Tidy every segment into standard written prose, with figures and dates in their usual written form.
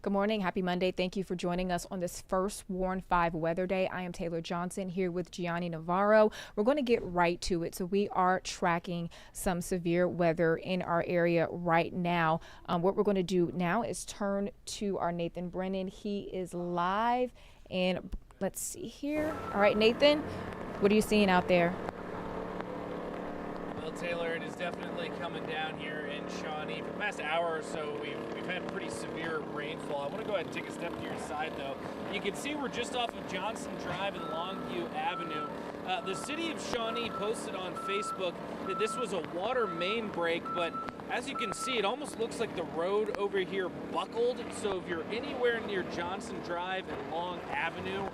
Good morning. Happy Monday. Thank you for joining us on this first Warn 5 weather day. I am Taylor Johnson here with Jiani Navarro. We're going to get right to it. So we are tracking some severe weather in our area right now. What we're going to do now is turn to our Nathan Brennan. He is live and let's see here. All right, Nathan, what are you seeing out there? Well, Taylor, it is definitely coming down here in Shawnee. For the past hour or so, we've had pretty severe rainfall. I want to go ahead and take a step to your side, though. You can see we're just off of Johnson Drive and Longview Avenue. The city of Shawnee posted on Facebook that this was a water main break, but as you can see, it almost looks like the road over here buckled. So if you're anywhere near Johnson Drive and Long Avenue,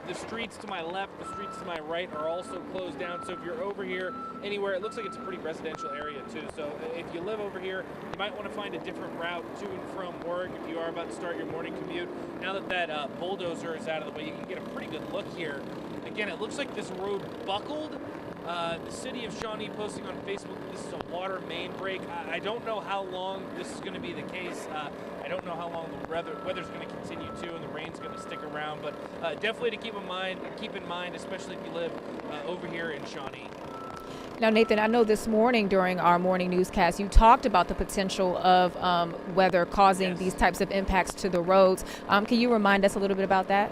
the streets to my left, the streets to my right are also closed down. So if you're over here anywhere, it looks like it's a pretty residential area too. So if you live over here, you might want to find a different route to and from work if you are about to start your morning commute. Now that that bulldozer is out of the way, you can get a pretty good look here. Again, it looks like this road buckled. The city of Shawnee posting on Facebook that this is a water main break. I don't know how long this is going to be the case. I don't know how long the weather's going to continue to, and the rain's going to stick around. But definitely to keep in mind, especially if you live over here in Shawnee. Now, Nathan, I know this morning during our morning newscast, you talked about the potential of weather causing these types of impacts to the roads. Can you remind us a little bit about that?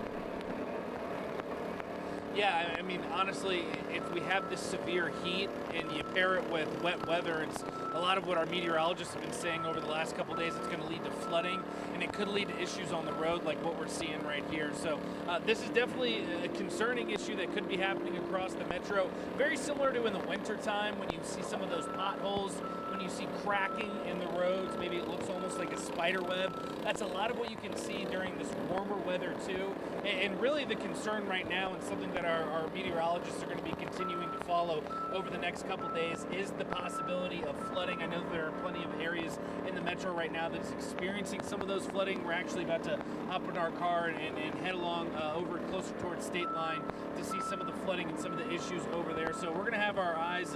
Yeah, I mean, honestly, if we have this severe heat and you pair it with wet weather, it's a lot of what our meteorologists have been saying over the last couple of days. It's going to lead to flooding, and it could lead to issues on the road like what we're seeing right here. So this is definitely a concerning issue that could be happening across the metro. Very similar to in the wintertime when you see some of those potholes, when you see cracking in the roads. Maybe it looks almost like a spider web. That's a lot of what you can see during this warmer weather too. And really the concern right now, and something that our meteorologists are going to be continuing to follow over the next couple days, is the possibility of flooding. I know there are plenty of areas in the metro right now that's experiencing some of those flooding. We're actually about to hop in our car and head along over closer towards state line to see some of the flooding and some of the issues over there. So we're going to have our eyes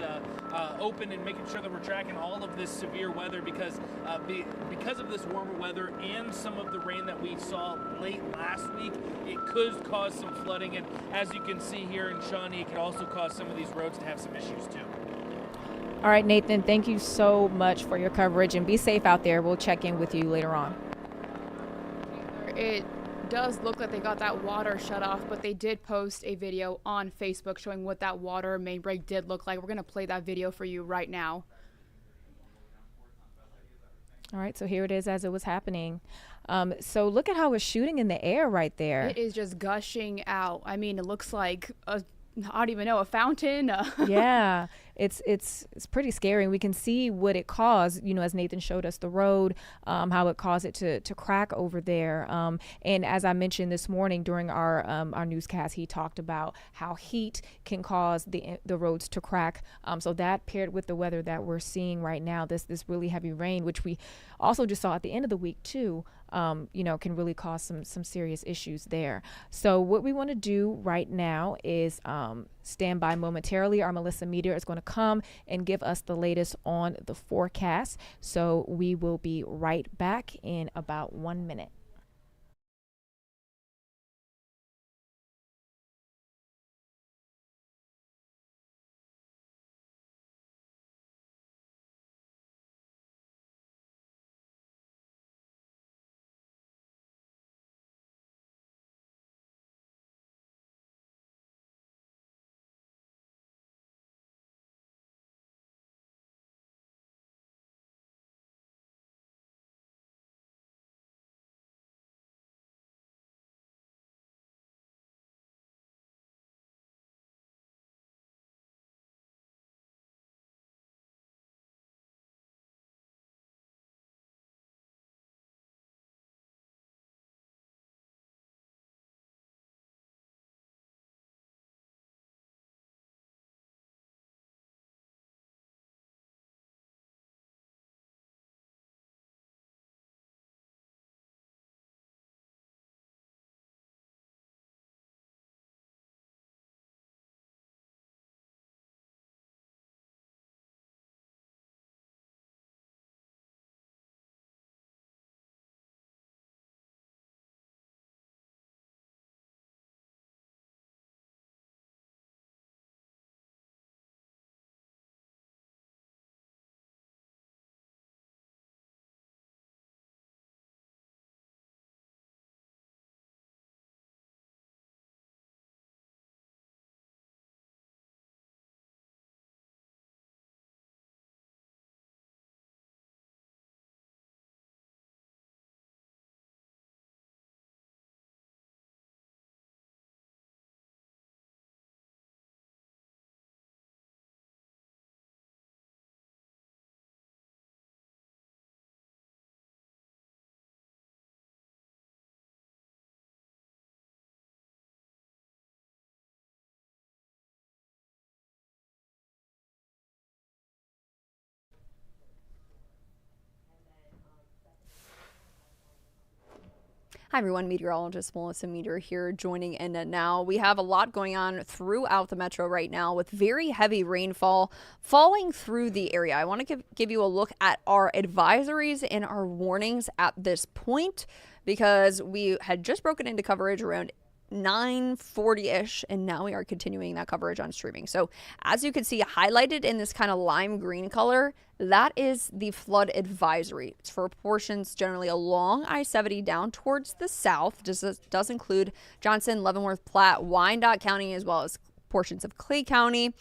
open and making sure that we're tracking all of this severe weather because of this warmer weather and some of the rain that we saw late last week, it could cause some flooding. And as you can see here in Shawnee, it could also cause some of these roads to have some issues too. All right, Nathan, thank you so much for your coverage, and be safe out there. We'll check in with you later on. It does look like they got that water shut off, but they did post a video on Facebook showing what that water main break did look like. We're going to play that video for you right now. All right, so here it is as it was happening. So look at how it's shooting in the air right there. It is just gushing out. I mean, it looks like I don't even know, a fountain. Yeah, it's pretty scary. And we can see what it caused, you know, as Nathan showed us the road, how it caused it to crack over there. And as I mentioned this morning during our newscast, he talked about how heat can cause the roads to crack. So that paired with the weather that we're seeing right now, this really heavy rain, which we also just saw at the end of the week too, you know, can really cause some serious issues there. So what we want to do right now is stand by momentarily. Our Melissa Meteor is going to come and give us the latest on the forecast. So we will be right back in about 1 minute. Hi everyone, meteorologist Melissa Meter here, joining in now. We have a lot going on throughout the metro right now with very heavy rainfall falling through the area. I want to give you a look at our advisories and our warnings at this point because we had just broken into coverage around 9:40-ish, and now we are continuing that coverage on streaming. So as you can see highlighted in this kind of lime green color, that is the flood advisory. It's for portions generally along I-70 down towards the south. This does include Johnson, Leavenworth, Platte, Wyandotte County, as well as portions of Clay County.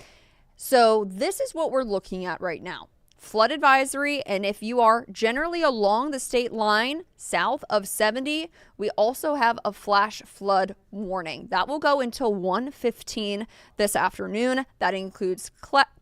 So this is what we're looking at right now. Flood advisory, and if you are generally along the state line south of 70, we also have a flash flood warning. That will go until 1:15 this afternoon. That includes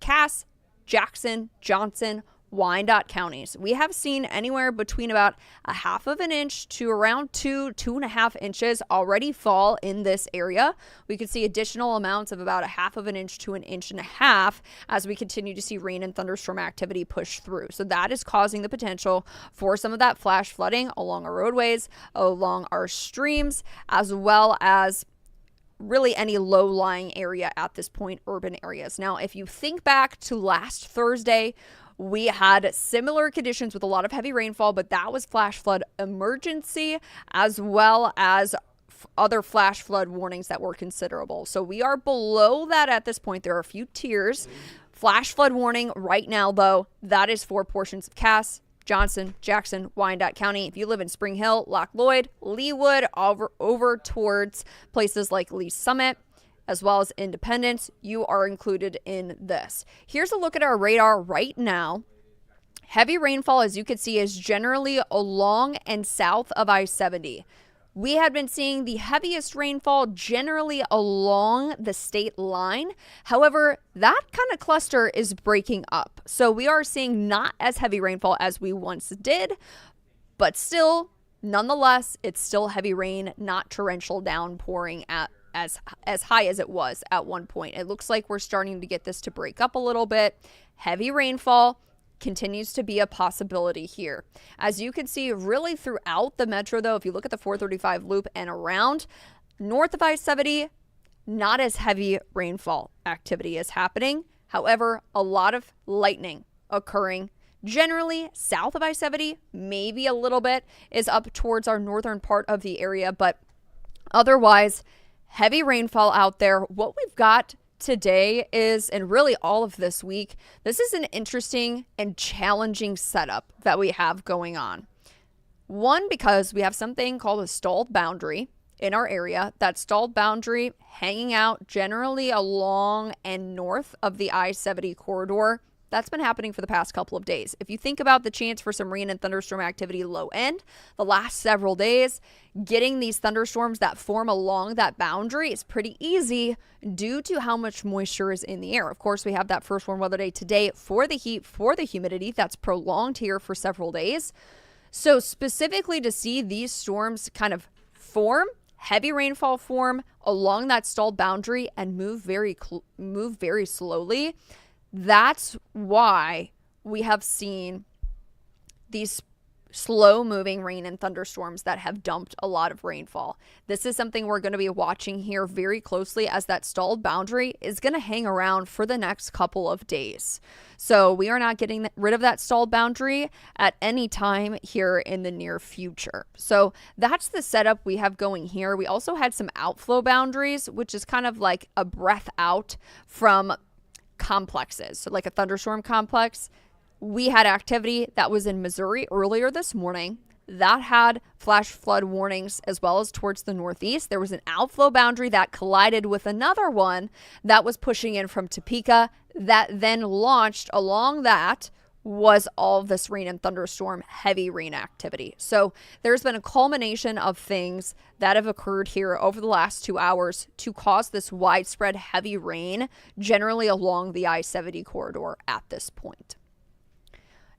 Cass, Jackson, Johnson, Wyandotte counties. We have seen anywhere between about a half of an inch to around 2.5 inches already fall in this area. We could see additional amounts of about a half of an inch to 1.5 inches as we continue to see rain and thunderstorm activity push through. So that is causing the potential for some of that flash flooding along our roadways, along our streams, as well as really any low-lying area at this point, urban areas. Now, if you think back to last Thursday, we had similar conditions with a lot of heavy rainfall, but that was flash flood emergency as well as other flash flood warnings that were considerable. So we are below that at this point. There are a few tiers. Flash flood warning right now, though, that is for portions of Cass, Johnson, Jackson, Wyandotte County. If you live in Spring Hill, Lock Lloyd, Leawood, over towards places like Lee Summit, as well as Independence, you are included in this. Here's a look at our radar right now. Heavy rainfall, as you can see, is generally along and south of I-70. We had been seeing the heaviest rainfall generally along the state line. However, that kind of cluster is breaking up. So we are seeing not as heavy rainfall as we once did, but still, nonetheless, it's still heavy rain, not torrential downpouring at as high as it was at one point. It looks like we're starting to get this to break up a little bit. Heavy rainfall continues to be a possibility here. As you can see, really throughout the metro, though, if you look at the 435 loop and around, north of I-70, not as heavy rainfall activity is happening. However, a lot of lightning occurring. Generally, south of I-70, maybe a little bit, is up towards our northern part of the area, but otherwise, heavy rainfall out there. What we've got today is, and really all of this week, this is an interesting and challenging setup that we have going on. One, because we have something called a stalled boundary in our area. That stalled boundary hanging out generally along and north of the I-70 corridor. That's been happening for the past couple of days. If you think about the chance for some rain and thunderstorm activity low end, the last several days, getting these thunderstorms that form along that boundary is pretty easy due to how much moisture is in the air. Of course, we have that first warm weather day today for the heat, for the humidity that's prolonged here for several days. So specifically to see these storms kind of form, heavy rainfall form along that stalled boundary and move very slowly. That's why we have seen these slow-moving rain and thunderstorms that have dumped a lot of rainfall. This is something we're going to be watching here very closely as that stalled boundary is going to hang around for the next couple of days. So we are not getting rid of that stalled boundary at any time here in the near future. So that's the setup we have going here. We also had some outflow boundaries, which is kind of like a breath out from complexes. So like a thunderstorm complex, we had activity that was in Missouri earlier this morning that had flash flood warnings as well as towards the northeast. There was an outflow boundary that collided with another one that was pushing in from Topeka that then launched along that was all of this rain and thunderstorm, heavy rain activity. So there's been a culmination of things that have occurred here over the last 2 hours to cause this widespread heavy rain, generally along the I-70 corridor at this point.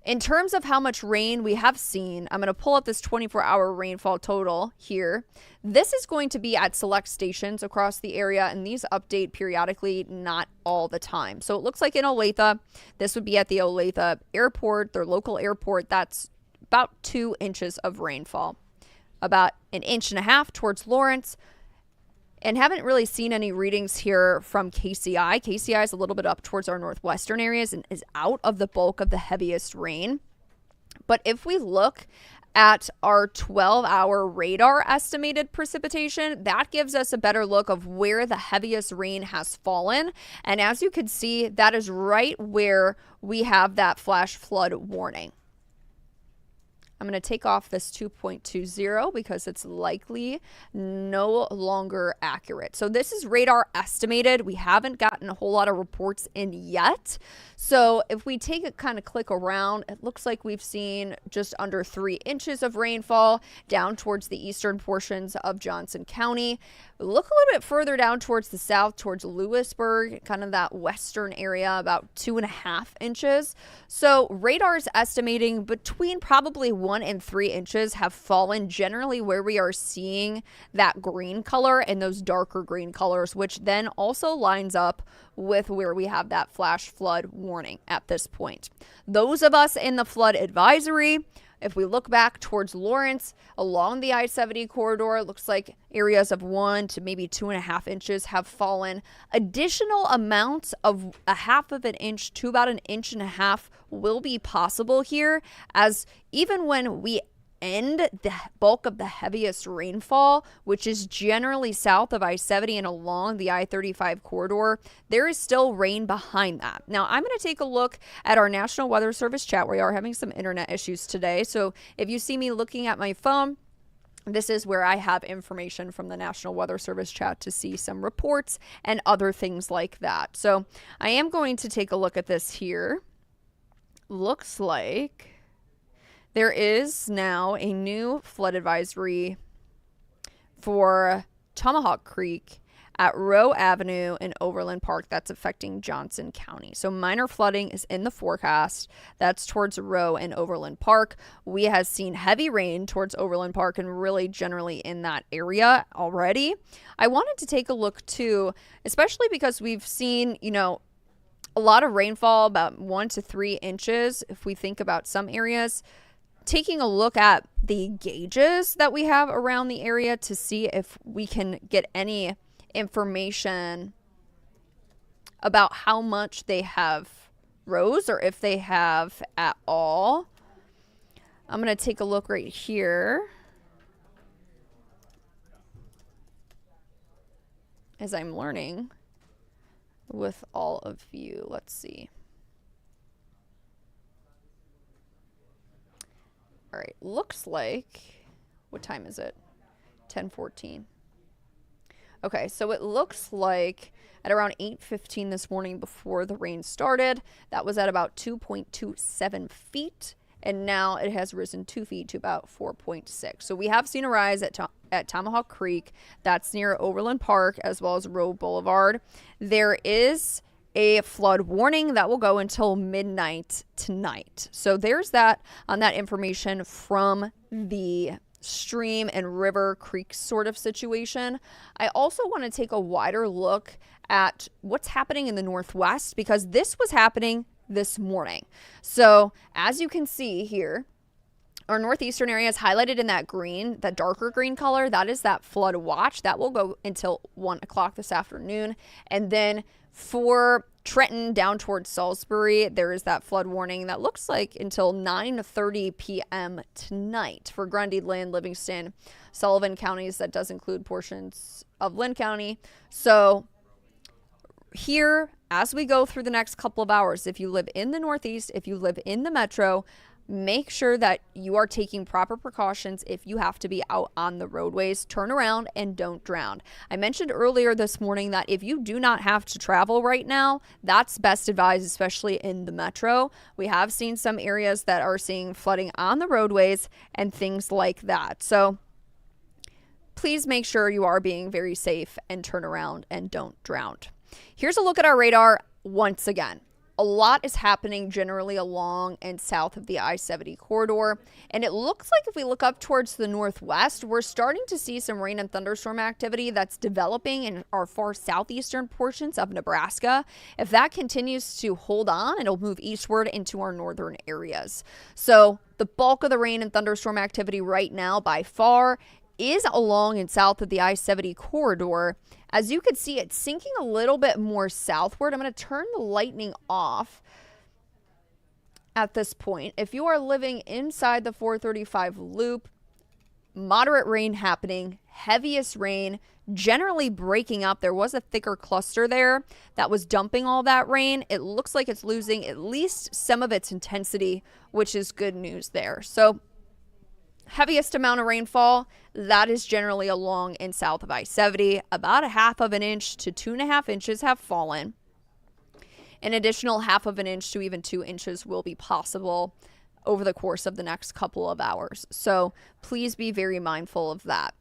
In terms of how much rain we have seen, I'm going to pull up this 24-hour rainfall total here. This is going to be at select stations across the area, and these update periodically, not all the time. So it looks like in Olathe, this would be at the Olathe airport, their local airport. That's about 2 inches of rainfall. about 1.5 inches towards Lawrence, and haven't really seen any readings here from KCI. KCI is a little bit up towards our northwestern areas and is out of the bulk of the heaviest rain. But if we look at our 12-hour radar estimated precipitation, that gives us a better look of where the heaviest rain has fallen. And as you can see, that is right where we have that flash flood warning. I'm going to take off this 2.20 because it's likely no longer accurate. So this is radar estimated. We haven't gotten a whole lot of reports in yet. So if we take a kind of click around, it looks like we've seen just under 3 inches of rainfall down towards the eastern portions of Johnson County. Look a little bit further down towards the south, towards Lewisburg, kind of that western area, about 2.5 inches. So radar is estimating between probably 1 and 3 inches have fallen, generally where we are seeing that green color and those darker green colors, which then also lines up with where we have that flash flood warning at this point. Those of us in the flood advisory, if we look back towards Lawrence along the I-70 corridor, it looks like areas of 1 to maybe 2.5 inches have fallen. Additional amounts of 1/2 inch to about 1.5 inches will be possible here, as even when we end the bulk of the heaviest rainfall, which is generally south of I-70 and along the I-35 corridor, there is still rain behind that. Now, I'm going to take a look at our National Weather Service chat. We are having some internet issues today, so if you see me looking at my phone, this is where I have information from the National Weather Service chat to see some reports and other things like that. So I am going to take a look at this here. Looks like there is now a new flood advisory for Tomahawk Creek at Rowe Avenue in Overland Park that's affecting Johnson County. So minor flooding is in the forecast. That's towards Rowe and Overland Park. We have seen heavy rain towards Overland Park and really generally in that area already. I wanted to take a look too, especially because we've seen, a lot of rainfall, about 1 to 3 inches. If we think about some areas, taking a look at the gauges that we have around the area to see if we can get any information about how much they have rose or if they have at all. I'm going to take a look right here as I'm learning with all of you. Let's see. All right, looks like, what time is it? 10:14. Okay, so it looks like at around 8:15 this morning before the rain started, that was at about 2.27 feet, and now it has risen 2 feet to about 4.6. So we have seen a rise at Tomahawk Creek. That's near Overland Park as well as Rowe Boulevard. There is a flood warning that will go until midnight tonight. So there's that on that information from the stream and river creek sort of situation. I also want to take a wider look at what's happening in the northwest, because this was happening this morning. So as you can see here, our northeastern area is highlighted in that green, that darker green color. That is that flood watch. That will go until 1 o'clock this afternoon. And then for Trenton down towards Salisbury, there is that flood warning that looks like until 9:30 p.m. tonight. For Grundy, Lynn, Livingston, Sullivan counties, that does include portions of Lynn County. So here, as we go through the next couple of hours, if you live in the Northeast, if you live in the metro, make sure that you are taking proper precautions. If you have to be out on the roadways, turn around and don't drown. I mentioned earlier this morning that if you do not have to travel right now, that's best advised, especially in the metro. We have seen some areas that are seeing flooding on the roadways and things like that. So please make sure you are being very safe and turn around and don't drown. Here's a look at our radar once again. A lot is happening generally along and south of the I-70 corridor. And it looks like if we look up towards the northwest, we're starting to see some rain and thunderstorm activity that's developing in our far southeastern portions of Nebraska. If that continues to hold on, it'll move eastward into our northern areas. So The bulk of the rain and thunderstorm activity right now by far is along and south of the I-70 corridor. As you can see, it's sinking a little bit more southward. I'm going to turn the lightning off at this point. If you are living inside the 435 loop, moderate rain happening, heaviest rain, generally breaking up. There was a thicker cluster there that was dumping all that rain. It looks like it's losing at least some of its intensity, which is good news there. So heaviest amount of rainfall, that is generally along and south of I-70. About a half of an inch to 2.5 inches have fallen. An additional half of an inch to even 2 inches will be possible over the course of the next couple of hours. So please be very mindful of that.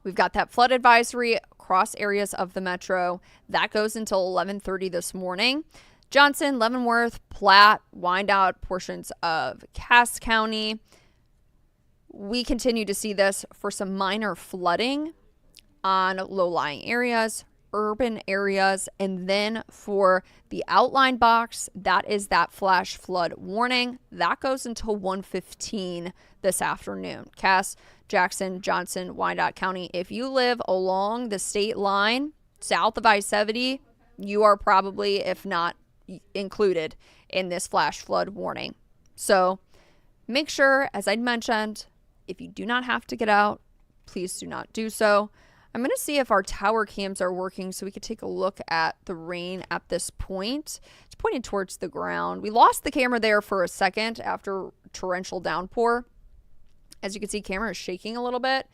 We've got that flood advisory across areas of the metro. That goes until 11:30 this morning. Johnson, Leavenworth, Platte, Wyandotte, portions of Cass County. We continue to see this for some minor flooding on low-lying areas, urban areas, and then for the outline box, that is that flash flood warning. That goes until 1:15 this afternoon. Cass, Jackson, Johnson, Wyandotte County. If you live along the state line, south of I-70, you are probably, if not included in this flash flood warning. So make sure, as I mentioned, if you do not have to get out, please do not do so. I'm going to see if our tower cams are working so we could take a look at the rain at this point. It's pointing towards the ground. We lost the camera there for a second after torrential downpour. As you can see, camera is shaking a little bit.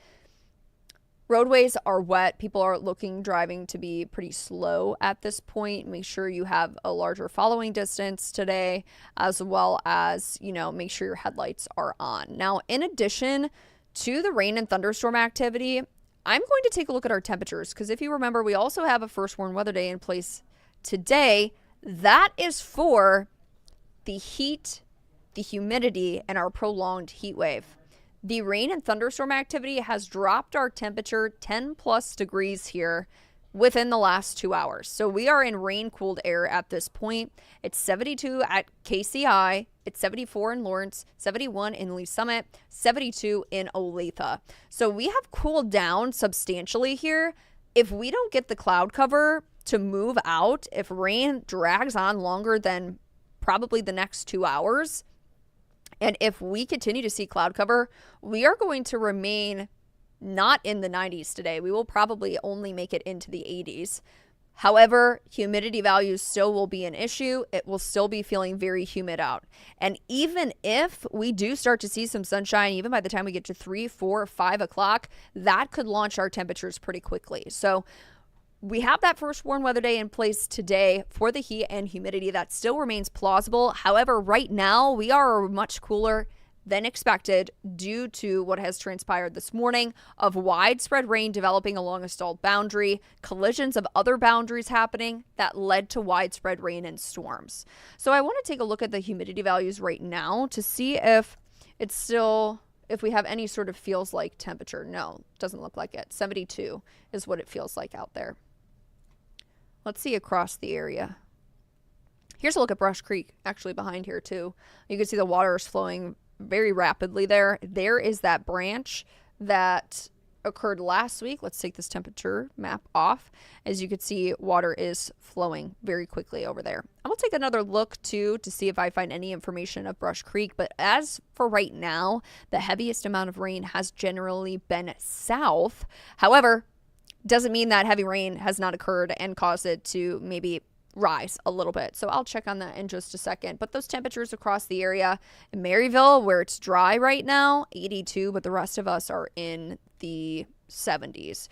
Roadways are wet. People are driving to be pretty slow at this point. Make sure you have a larger following distance today, as well as, make sure your headlights are on. Now, in addition to the rain and thunderstorm activity, I'm going to take a look at our temperatures because if you remember, we also have a first warn weather day in place today. That is for the heat, the humidity, and our prolonged heat wave. The rain and thunderstorm activity has dropped our temperature 10 plus degrees here within the last 2 hours. So we are in rain-cooled air at this point. It's 72 at KCI. It's 74 in Lawrence, 71 in Lee Summit, 72 in Olathe. So we have cooled down substantially here. If we don't get the cloud cover to move out, if rain drags on longer than probably the next 2 hours, and if we continue to see cloud cover, we are going to remain not in the 90s today. We will probably only make it into the 80s. However, humidity values still will be an issue. It will still be feeling very humid out. And even if we do start to see some sunshine, even by the time we get to 3, 4, 5 o'clock, that could launch our temperatures pretty quickly. So we have that first warn weather day in place today for the heat and humidity. That still remains plausible. However, right now we are much cooler than expected due to what has transpired this morning of widespread rain developing along a stalled boundary, collisions of other boundaries happening that led to widespread rain and storms. So I want to take a look at the humidity values right now to see if we have any sort of feels like temperature. No, doesn't look like it. 72 is what it feels like out there. Let's see across the area. Here's a look at Brush Creek, actually behind here too. You can see the water is flowing very rapidly there. There is that branch that occurred last week. Let's take this temperature map off. As you can see, water is flowing very quickly over there. I'm going to take another look too to see if I find any information of Brush Creek. But as for right now, the heaviest amount of rain has generally been south. However, doesn't mean that heavy rain has not occurred and caused it to maybe rise a little bit. So I'll check on that in just a second. But those temperatures across the area in Maryville, where it's dry right now, 82, but the rest of us are in the 70s.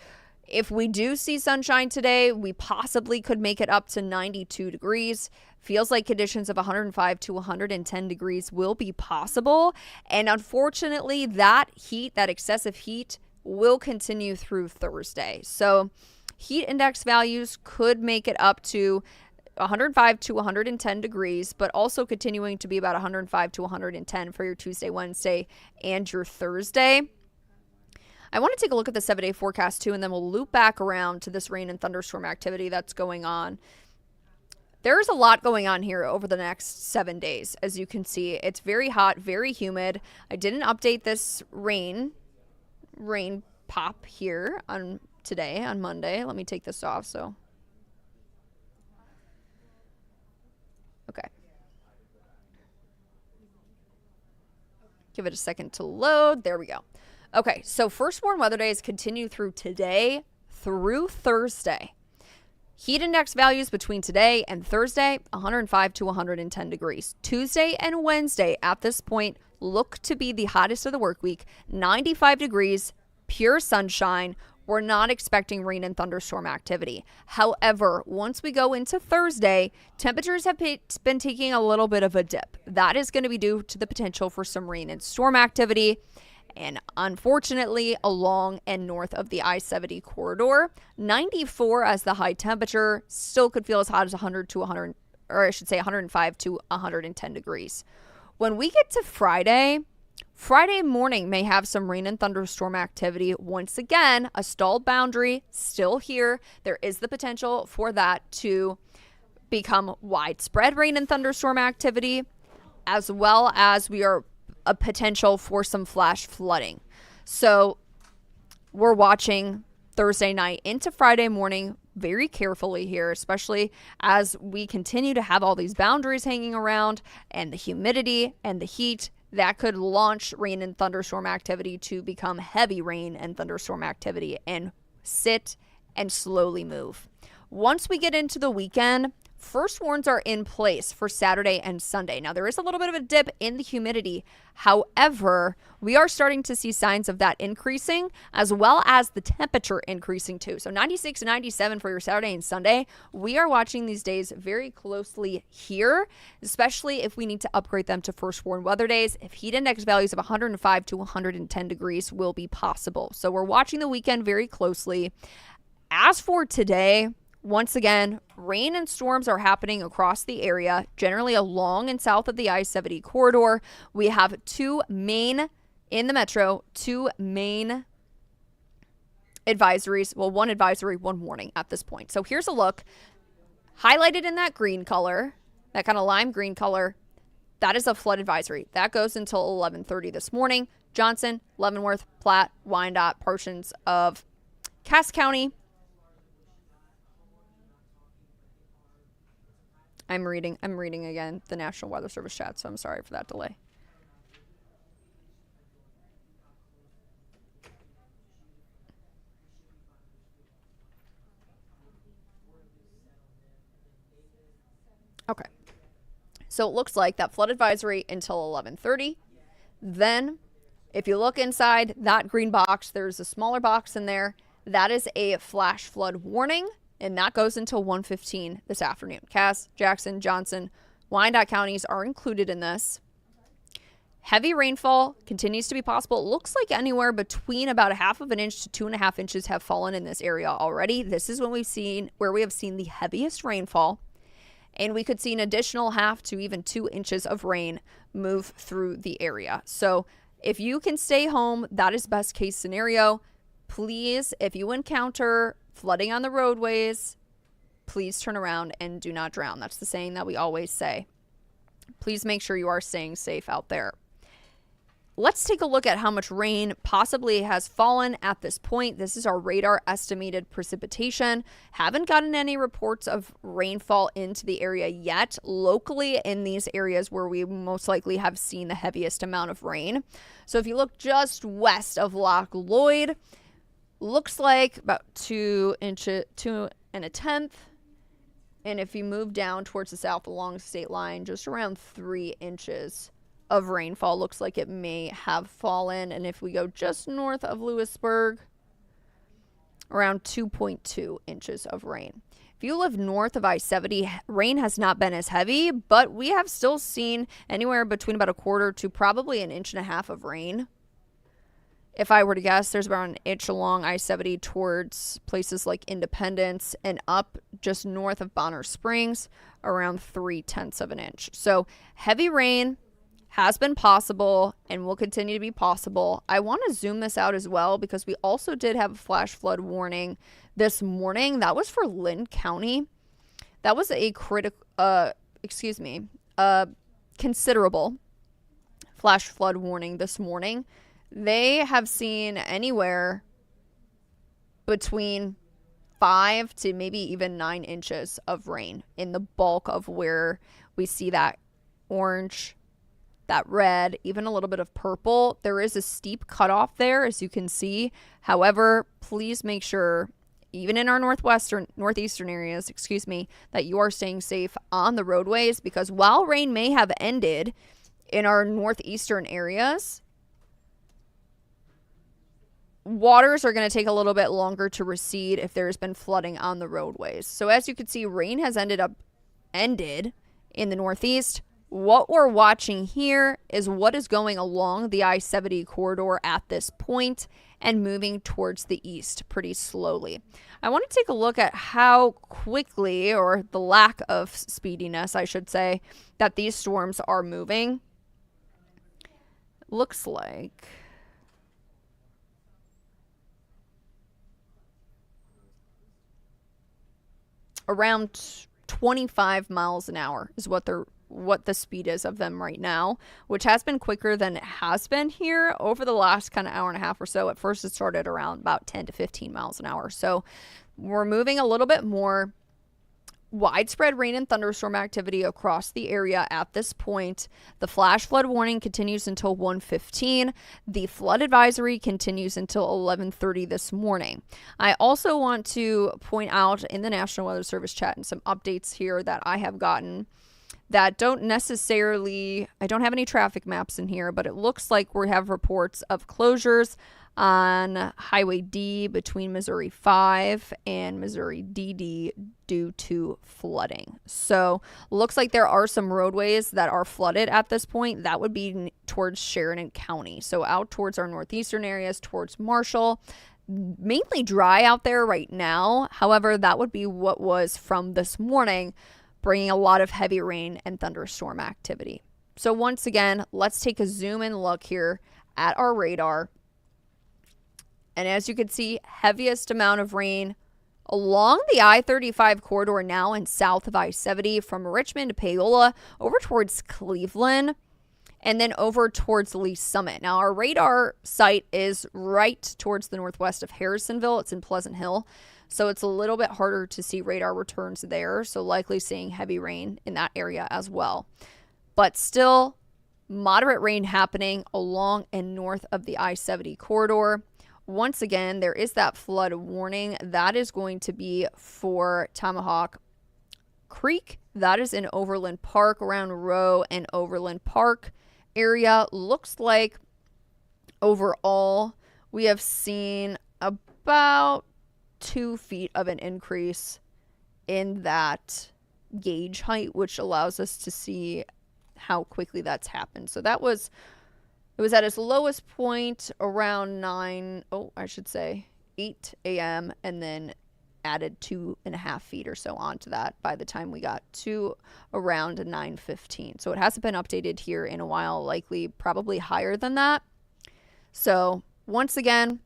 If we do see sunshine today, we possibly could make it up to 92 degrees. Feels like conditions of 105 to 110 degrees will be possible. And unfortunately, that heat, that excessive heat, will continue through Thursday. So heat index values could make it up to 105 to 110 degrees, but also continuing to be about 105 to 110 for your Tuesday, Wednesday, and your Thursday. I want to take a look at the 7-day forecast too, and then we'll loop back around to this rain and thunderstorm activity that's going on. There's a lot going on here over the next 7 days. As you can see, it's very hot, very humid. I didn't update this rain pop here on today, on Monday. Let me take this off. So, okay. Give it a second to load. There we go. Okay, so first warm weather days continue through today through Thursday. Heat index values between today and Thursday, 105 to 110 degrees. Tuesday and Wednesday at this point look to be the hottest of the work week, 95 degrees, pure sunshine. We're not expecting rain and thunderstorm activity. However, once we go into Thursday, temperatures have been taking a little bit of a dip. That is going to be due to the potential for some rain and storm activity. And unfortunately, along and north of the I-70 corridor, 94 as the high temperature, still could feel as hot as 100 to 100, or I should say 105 to 110 degrees. When we get to Friday morning may have some rain and thunderstorm activity. Once again, a stalled boundary still here. There is the potential for that to become widespread rain and thunderstorm activity, as well as we are a potential for some flash flooding. So we're watching Thursday night into Friday morning very carefully here, especially as we continue to have all these boundaries hanging around and the humidity and the heat that could launch rain and thunderstorm activity to become heavy rain and thunderstorm activity and sit and slowly move. Once we get into the weekend, first warns are in place for Saturday and Sunday. Now, there is a little bit of a dip in the humidity. However, we are starting to see signs of that increasing, as well as the temperature increasing too. So 96 and 97 for your Saturday and Sunday. We are watching these days very closely here, especially if we need to upgrade them to first warn weather days. If heat index values of 105 to 110 degrees will be possible. So we're watching the weekend very closely. As for today, once again, rain and storms are happening across the area, generally along and south of the I-70 corridor. We have two main advisories. Well, one advisory, one warning at this point. So here's a look. Highlighted in that green color, that kind of lime green color, that is a flood advisory. That goes until 11:30 this morning. Johnson, Leavenworth, Platte, Wyandotte, portions of Cass County. I'm reading again the National Weather Service chat, so I'm sorry for that delay. Okay. So it looks like that flood advisory until 11:30. Then, if you look inside that green box, there's a smaller box in there. That is a flash flood warning. And that goes until 1:15 this afternoon. Cass, Jackson, Johnson, Wyandotte counties are included in this. Heavy rainfall continues to be possible. It looks like anywhere between about 1/2 of an inch to 2.5 inches have fallen in this area already. This is when where we have seen the heaviest rainfall. And we could see an additional 1/2 to even 2 inches of rain move through the area. So if you can stay home, that is best case scenario. Please, if you encounter flooding on the roadways, please turn around and do not drown. That's the saying that we always say. Please make sure you are staying safe out there. Let's take a look at how much rain possibly has fallen at this point. This is our radar estimated precipitation. Haven't gotten any reports of rainfall into the area yet. Locally in these areas where we most likely have seen the heaviest amount of rain. So if you look just west of Loch Lloyd, looks like about 2.1 And if you move down towards the south along the state line, just around 3 inches of rainfall looks like it may have fallen. And if we go just north of Lewisburg, around 2.2 inches of rain. If you live north of I-70, rain has not been as heavy, but we have still seen anywhere between about 1/4 to probably 1.5 inches of rain. If I were to guess, there's about 1 inch along I-70 towards places like Independence and up just north of Bonner Springs, around 0.3 of an inch. So heavy rain has been possible and will continue to be possible. I want to zoom this out as well because we also did have a flash flood warning this morning. That was for Lynn County. That was a considerable flash flood warning this morning. They have seen anywhere between 5 to maybe even 9 inches of rain in the bulk of where we see that orange, that red, even a little bit of purple. There is a steep cutoff there, as you can see. However, please make sure, even in our northeastern areas, that you are staying safe on the roadways, because while rain may have ended in our northeastern areas, waters are going to take a little bit longer to recede if there's been flooding on the roadways. So as you can see, rain has ended in the Northeast. What we're watching here is what is going along the I-70 corridor at this point and moving towards the east pretty slowly. I want to take a look at how quickly, or the lack of speediness, I should say, that these storms are moving. Looks like around 25 miles an hour is what the speed is of them right now, which has been quicker than it has been here over the last kind of hour and a half or so. At first, it started around about 10 to 15 miles an hour. So we're moving a little bit more. Widespread rain and thunderstorm activity across the area at this point. The flash flood warning continues until 1:15. The flood advisory continues until 11:30 this morning. I also want to point out in the National Weather Service chat and some updates here that I have gotten that don't necessarily, I don't have any traffic maps in here, but it looks like we have reports of closures on Highway D between Missouri 5 and Missouri DD due to flooding. So looks like there are some roadways that are flooded at this point. That would be towards Sheridan County. So out towards our northeastern areas, towards Marshall. Mainly dry out there right now. However, that would be what was from this morning, bringing a lot of heavy rain and thunderstorm activity. So once again, let's take a zoom in look here at our radar. And as you can see, heaviest amount of rain along the I-35 corridor now and south of I-70 from Richmond to Paola over towards Cleveland and then over towards Lee Summit. Now, our radar site is right towards the northwest of Harrisonville. It's in Pleasant Hill. So it's a little bit harder to see radar returns there. So likely seeing heavy rain in that area as well. But still, moderate rain happening along and north of the I-70 corridor. Once again, there is that flood warning. That is going to be for Tomahawk Creek. That is in Overland Park, around Rowe and Overland Park area. Looks like overall we have seen about 2 feet of an increase in that gauge height, which allows us to see how quickly that's happened. So it was at its lowest point around 8 a.m. and then added 2.5 feet or so onto that by the time we got to around 9:15. So it hasn't been updated here in a while, likely probably higher than that. So once again,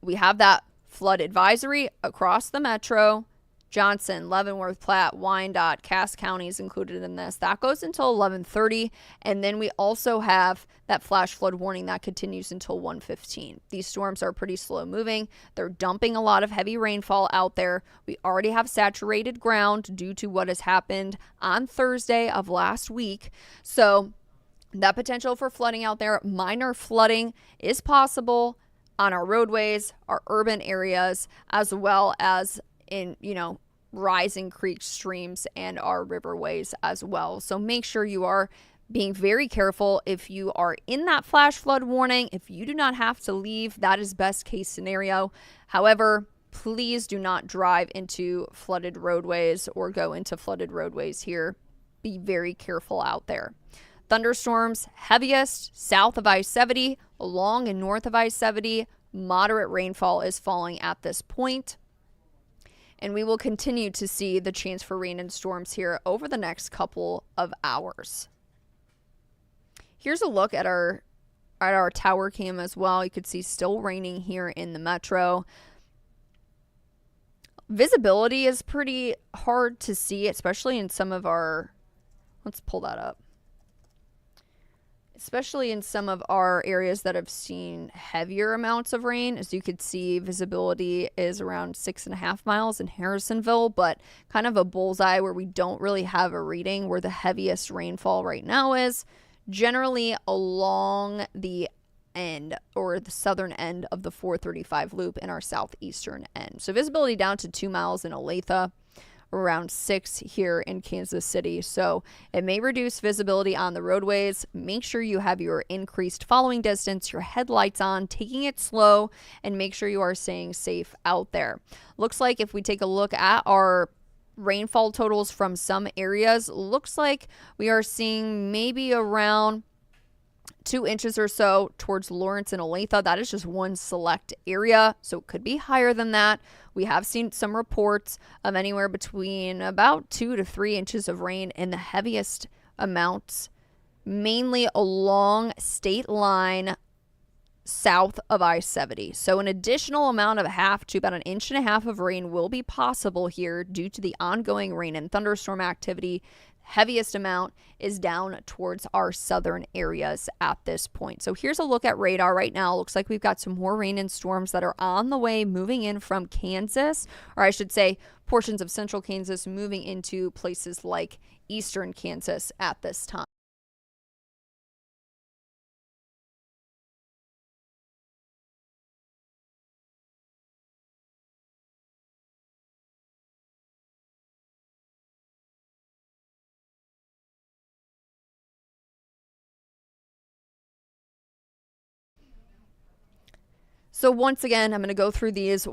we have that flood advisory across the metro. Johnson, Leavenworth, Platte, Wyandotte, Cass County is included in this. That goes until 11:30. And then we also have that flash flood warning that continues until 1:15. These storms are pretty slow moving. They're dumping a lot of heavy rainfall out there. We already have saturated ground due to what has happened on Thursday of last week. So that potential for flooding out there, minor flooding is possible on our roadways, our urban areas, as well as in, rising creek streams and our riverways as well. So make sure you are being very careful if you are in that flash flood warning. If you do not have to leave, that is best case scenario. However, please do not drive into flooded roadways or go into flooded roadways here. Be very careful out there. Thunderstorms heaviest south of I-70, along and north of I-70. Moderate rainfall is falling at this point. And we will continue to see the chance for rain and storms here over the next couple of hours. Here's a look at our tower cam as well. You could see still raining here in the metro. Visibility is pretty hard to see, especially in some of our, let's pull that up. Especially in some of our areas that have seen heavier amounts of rain. As you could see, visibility is around 6.5 miles in Harrisonville, but kind of a bullseye where we don't really have a reading where the heaviest rainfall right now is. Generally along the end or the southern end of the 435 loop in our southeastern end. So visibility down to 2 miles in Olathe, around 6 here in Kansas City. So it may reduce visibility on the roadways. Make sure you have your increased following distance, your headlights on, taking it slow, and make sure you are staying safe out there. Looks like if we take a look at our rainfall totals from some areas, looks like we are seeing maybe around 2 inches or so towards Lawrence and Olathe. That is just one select area, so it could be higher than that. We have seen some reports of anywhere between about 2 to 3 inches of rain, and the heaviest amounts mainly along state line south of I-70. So an additional amount of half to about 1.5 inches of rain will be possible here due to the ongoing rain and thunderstorm activity. Heaviest amount is down towards our southern areas at this point. So here's a look at radar right now. Looks like we've got some more rain and storms that are on the way moving in from Kansas, or I should say portions of central Kansas moving into places like eastern Kansas at this time. So once again, I'm going to go through these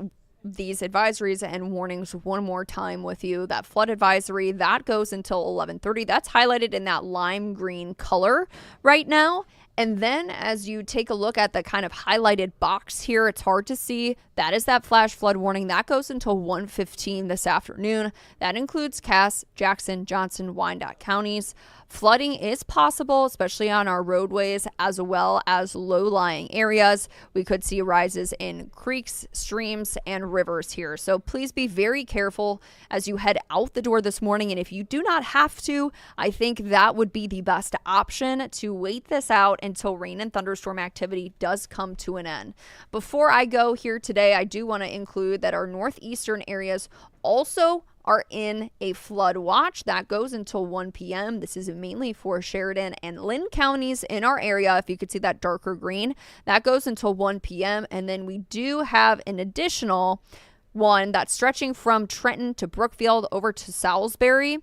advisories and warnings one more time with you. That flood advisory, that goes until 11:30. That's highlighted in that lime green color right now. And then as you take a look at the kind of highlighted box here, it's hard to see. That is that flash flood warning. That goes until 1:15 this afternoon. That includes Cass, Jackson, Johnson, Wyandotte counties. Flooding is possible, especially on our roadways as well as low-lying areas. We could see rises in creeks, streams, and rivers here. So please be very careful as you head out the door this morning. And if you do not have to, I think that would be the best option to wait this out until rain and thunderstorm activity does come to an end. Before I go here today, I do want to include that our northeastern areas also are in a flood watch that goes until 1 p.m. This is mainly for Sheridan and Lynn counties in our area. If you could see that darker green, that goes until 1 p.m. And then we do have an additional one that's stretching from Trenton to Brookfield over to Salisbury.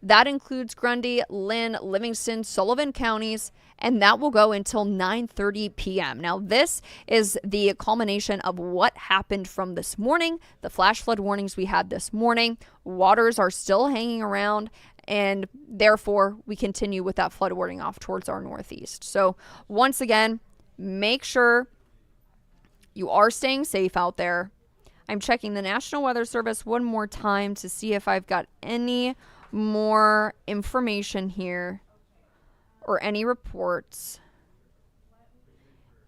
That includes Grundy, Lynn, Livingston, Sullivan counties, and that will go until 9:30 p.m. Now, this is the culmination of what happened from this morning, the flash flood warnings we had this morning. Waters are still hanging around, and therefore, we continue with that flood warning off towards our northeast. So, once again, make sure you are staying safe out there. I'm checking the National Weather Service one more time to see if I've got any more information here or any reports,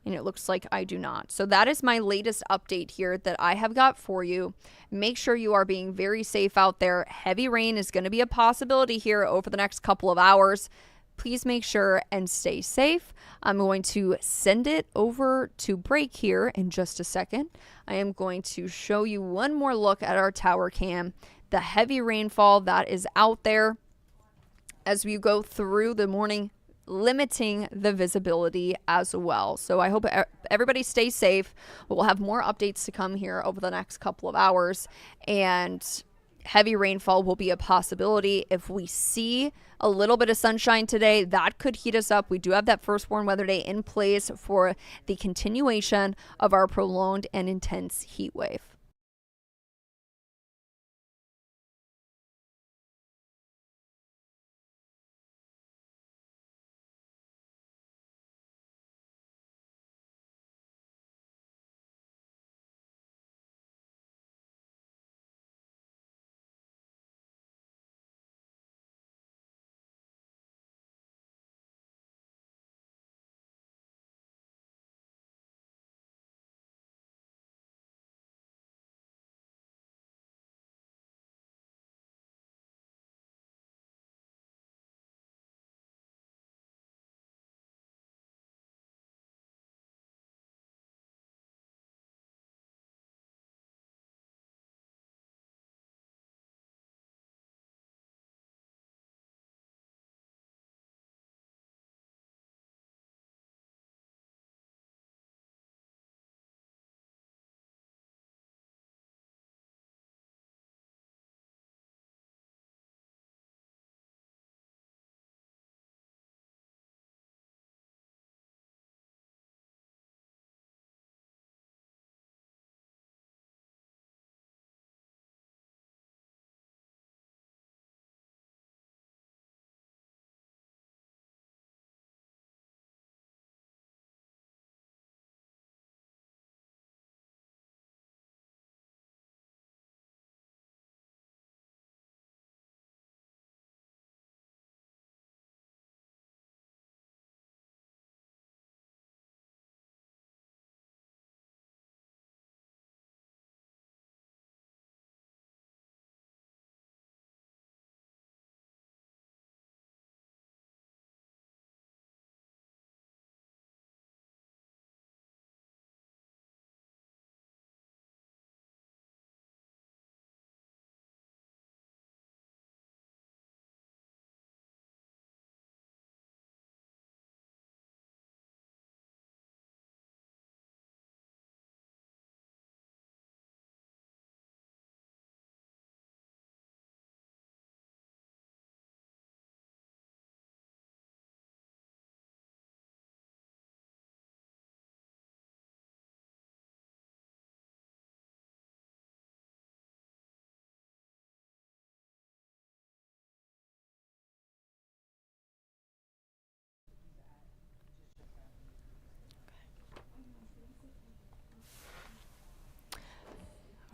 and it looks like I do not. So that is my latest update here that I have got for you. Make sure you are being very safe out there. Heavy rain is going to be a possibility here over the next couple of hours. Please make sure and stay safe. I'm going to send it over to break here in just a second. I am going to show you one more look at our tower cam. The heavy rainfall that is out there as we go through the morning, limiting the visibility as well. So I hope everybody stays safe. We'll have more updates to come here over the next couple of hours, and heavy rainfall will be a possibility. If we see a little bit of sunshine today, that could heat us up. We do have that first warm weather day in place for the continuation of our prolonged and intense heat wave.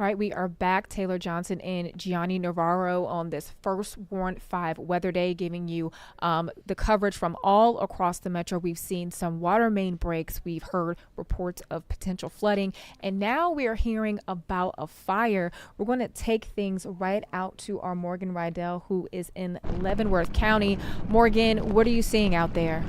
All right, we are back. Taylor Johnson and Jiani Navarro on this first Warrant 5 weather day, giving you the coverage from all across the metro. We've seen some water main breaks. We've heard reports of potential flooding. And now we are hearing about a fire. We're going to take things right out to our Morgan Rydell, who is in Leavenworth County. Morgan, what are you seeing out there?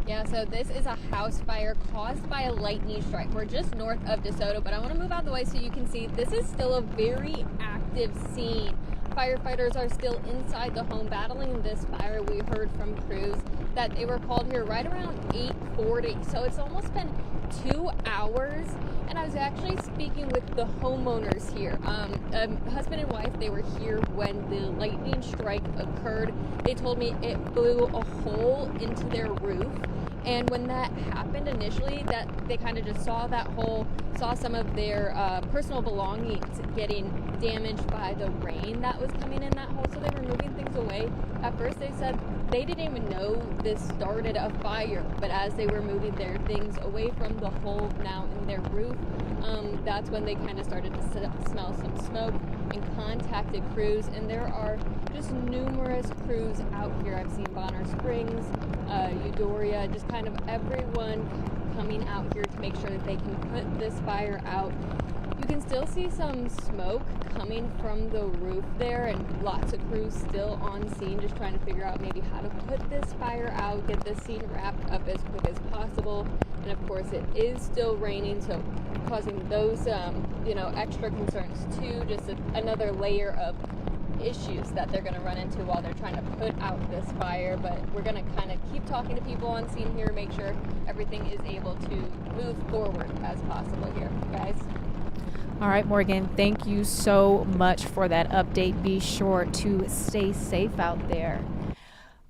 Yeah, so this is a house fire caused by a lightning strike. We're just north of DeSoto, but I want to move out of the way so you can see this is still a very active scene. Firefighters are still inside the home battling this fire. We heard from crews that they were called here right around 8:40, so it's almost been 2 hours. And I was actually speaking with the homeowners here. Husband and wife, they were here when the lightning strike occurred. They told me it blew a hole into their roof. And when that happened initially, that they kind of just saw that hole, saw some of their personal belongings getting damaged by the rain that was coming in that hole. So they were moving things away. At first they said they didn't even know this started a fire, but as they were moving their things away from the hole now in their roof, that's when they kind of started to smell some smoke and contacted crews. And there are just numerous crews out here. I've seen Bonner Springs, Eudora, just kind of everyone coming out here to make sure that they can put this fire out. You can still see some smoke coming from the roof there, and lots of crews still on scene just trying to figure out maybe how to put this fire out, get this scene wrapped up as quick as possible. And of course it is still raining, so causing those extra concerns too, just another layer of issues that they're going to run into while they're trying to put out this fire. But we're going to kind of keep talking to people on scene here, make sure everything is able to move forward as possible here, guys. All right, Morgan, thank you so much for that update. Be sure to stay safe out there.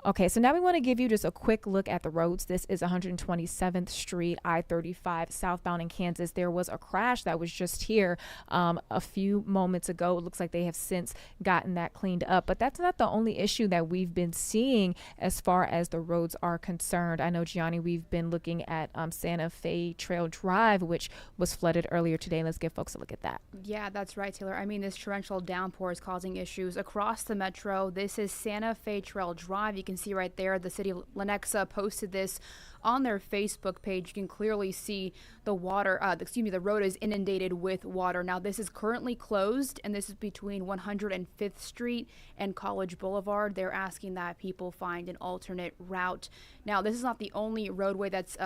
Okay, so now we want to give you just a quick look at the roads. This is 127th Street, I-35, southbound in Kansas. There was a crash that was just here a few moments ago. It looks like they have since gotten that cleaned up. But that's not the only issue that we've been seeing as far as the roads are concerned. I know, Jiani, we've been looking at Santa Fe Trail Drive, which was flooded earlier today. Let's give folks a look at that. Yeah, that's right, Taylor. I mean, this torrential downpour is causing issues across the metro. This is Santa Fe Trail Drive. You can see right there, the city of Lenexa posted this on their Facebook page. You can clearly see the water, the road is inundated with water. Now, this is currently closed, and this is between 105th Street and College Boulevard. They're asking that people find an alternate route. Now, this is not the only roadway that's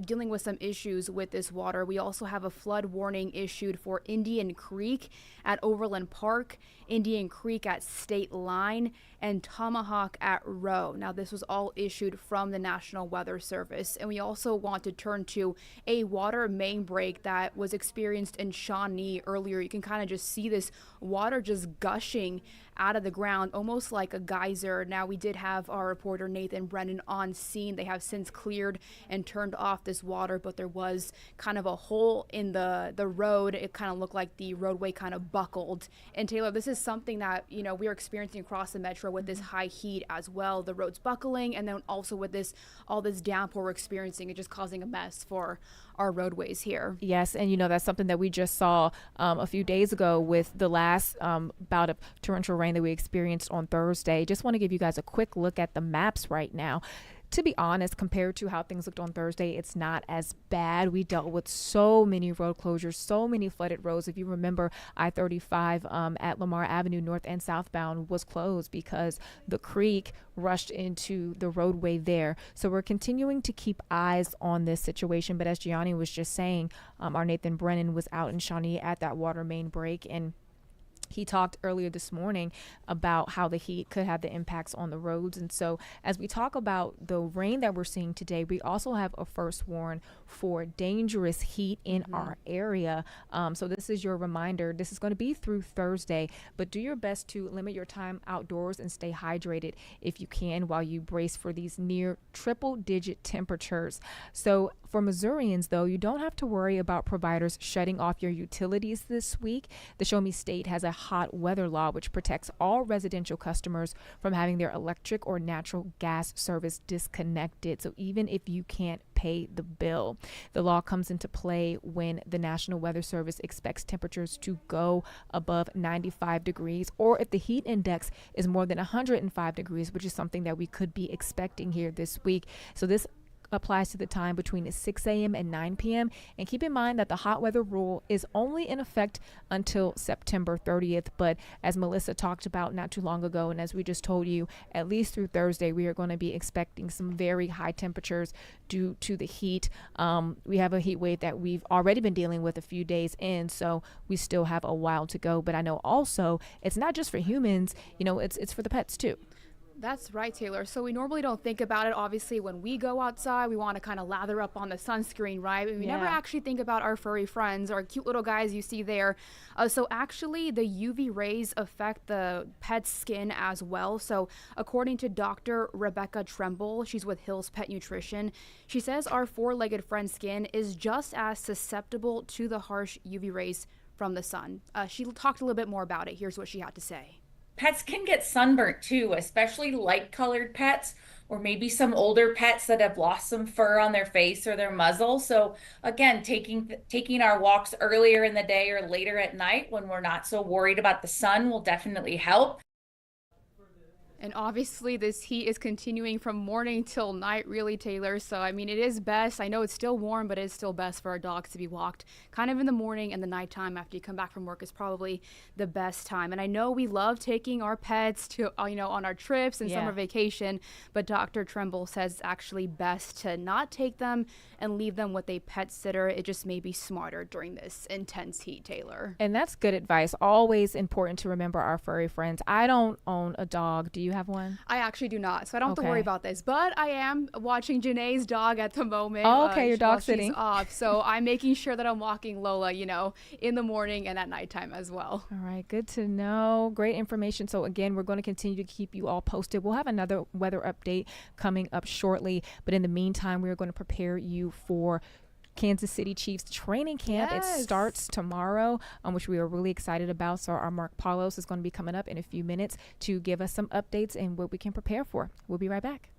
dealing with some issues with this water. We also have a flood warning issued for Indian Creek at Overland Park, Indian Creek at State Line, and Tomahawk at Row. Now, this was all issued from the National Weather Service. And we also want to turn to a water main break that was experienced in Shawnee earlier. You can kind of just see this water just gushing out of the ground, almost like a geyser. Now, we did have our reporter Nathan Brennan on scene. They have since cleared and turned off this water, but there was kind of a hole in the road. It kind of looked like the roadway kind of buckled. And Taylor, this is something that, we are experiencing across the metro with this high heat as well. The roads buckling, and then also with all this downpour we're experiencing, it just causing a mess for our roadways here. Yes, and that's something that we just saw a few days ago with the last bout of torrential rain that we experienced on Thursday. Just want to give you guys a quick look at the maps right now. To be honest, compared to how things looked on Thursday, it's not as bad. We dealt with so many road closures, so many flooded roads. If you remember, I-35 at Lamar Avenue, north and southbound, was closed because the creek rushed into the roadway there. So we're continuing to keep eyes on this situation. But as Jiani was just saying, our Nathan Brennan was out in Shawnee at that water main break, and he talked earlier this morning about how the heat could have the impacts on the roads. And so as we talk about the rain that we're seeing today, we also have a first warn for dangerous heat in our area. So this is your reminder. This is going to be through Thursday, but do your best to limit your time outdoors and stay hydrated if you can while you brace for these near triple-digit temperatures. So for Missourians, though, you don't have to worry about providers shutting off your utilities this week. The Show Me State has a hot weather law, which protects all residential customers from having their electric or natural gas service disconnected. So even if you can't pay the bill, the law comes into play when the National Weather Service expects temperatures to go above 95 degrees, or if the heat index is more than 105 degrees, which is something that we could be expecting here this week. So this applies to the time between 6 a.m. and 9 p.m. And keep in mind that the hot weather rule is only in effect until September 30th. But as Melissa talked about not too long ago, and as we just told you, at least through Thursday, we are going to be expecting some very high temperatures due to the heat. We have a heat wave that we've already been dealing with a few days in, so we still have a while to go. But I know also it's not just for humans, it's for the pets too. That's right, Taylor. So we normally don't think about it. Obviously, when we go outside, we want to kind of lather up on the sunscreen, right? And we never actually think about our furry friends or cute little guys you see there. So actually, the UV rays affect the pet's skin as well. So according to Dr. Rebecca Tremble, she's with Hill's Pet Nutrition, she says our four-legged friend's skin is just as susceptible to the harsh UV rays from the sun. She talked a little bit more about it. Here's what she had to say. Pets can get sunburnt too, especially light colored pets or maybe some older pets that have lost some fur on their face or their muzzle. So again, taking our walks earlier in the day or later at night when we're not so worried about the sun will definitely help. And obviously this heat is continuing from morning till night, really, Taylor. So, I mean, it is best. I know it's still warm, but it is still best for our dogs to be walked kind of in the morning, and the nighttime after you come back from work is probably the best time. And I know we love taking our pets to, on our trips and summer vacation, but Dr. Tremble says it's actually best to not take them and leave them with a pet sitter. It just may be smarter during this intense heat, Taylor. And that's good advice. Always important to remember our furry friends. I don't own a dog. Do you have one? I actually do not, so I don't have to worry about this. But I am watching Janae's dog at the moment. Oh, okay, your dog's sitting. She's off, so I'm making sure that I'm walking Lola, in the morning and at nighttime as well. All right, good to know. Great information. So again, we're going to continue to keep you all posted. We'll have another weather update coming up shortly. But in the meantime, we're going to prepare you for Kansas City Chiefs training camp. It starts tomorrow, which we are really excited about. So our Mark Paulos is going to be coming up in a few minutes to give us some updates and what we can prepare for. We'll be right back.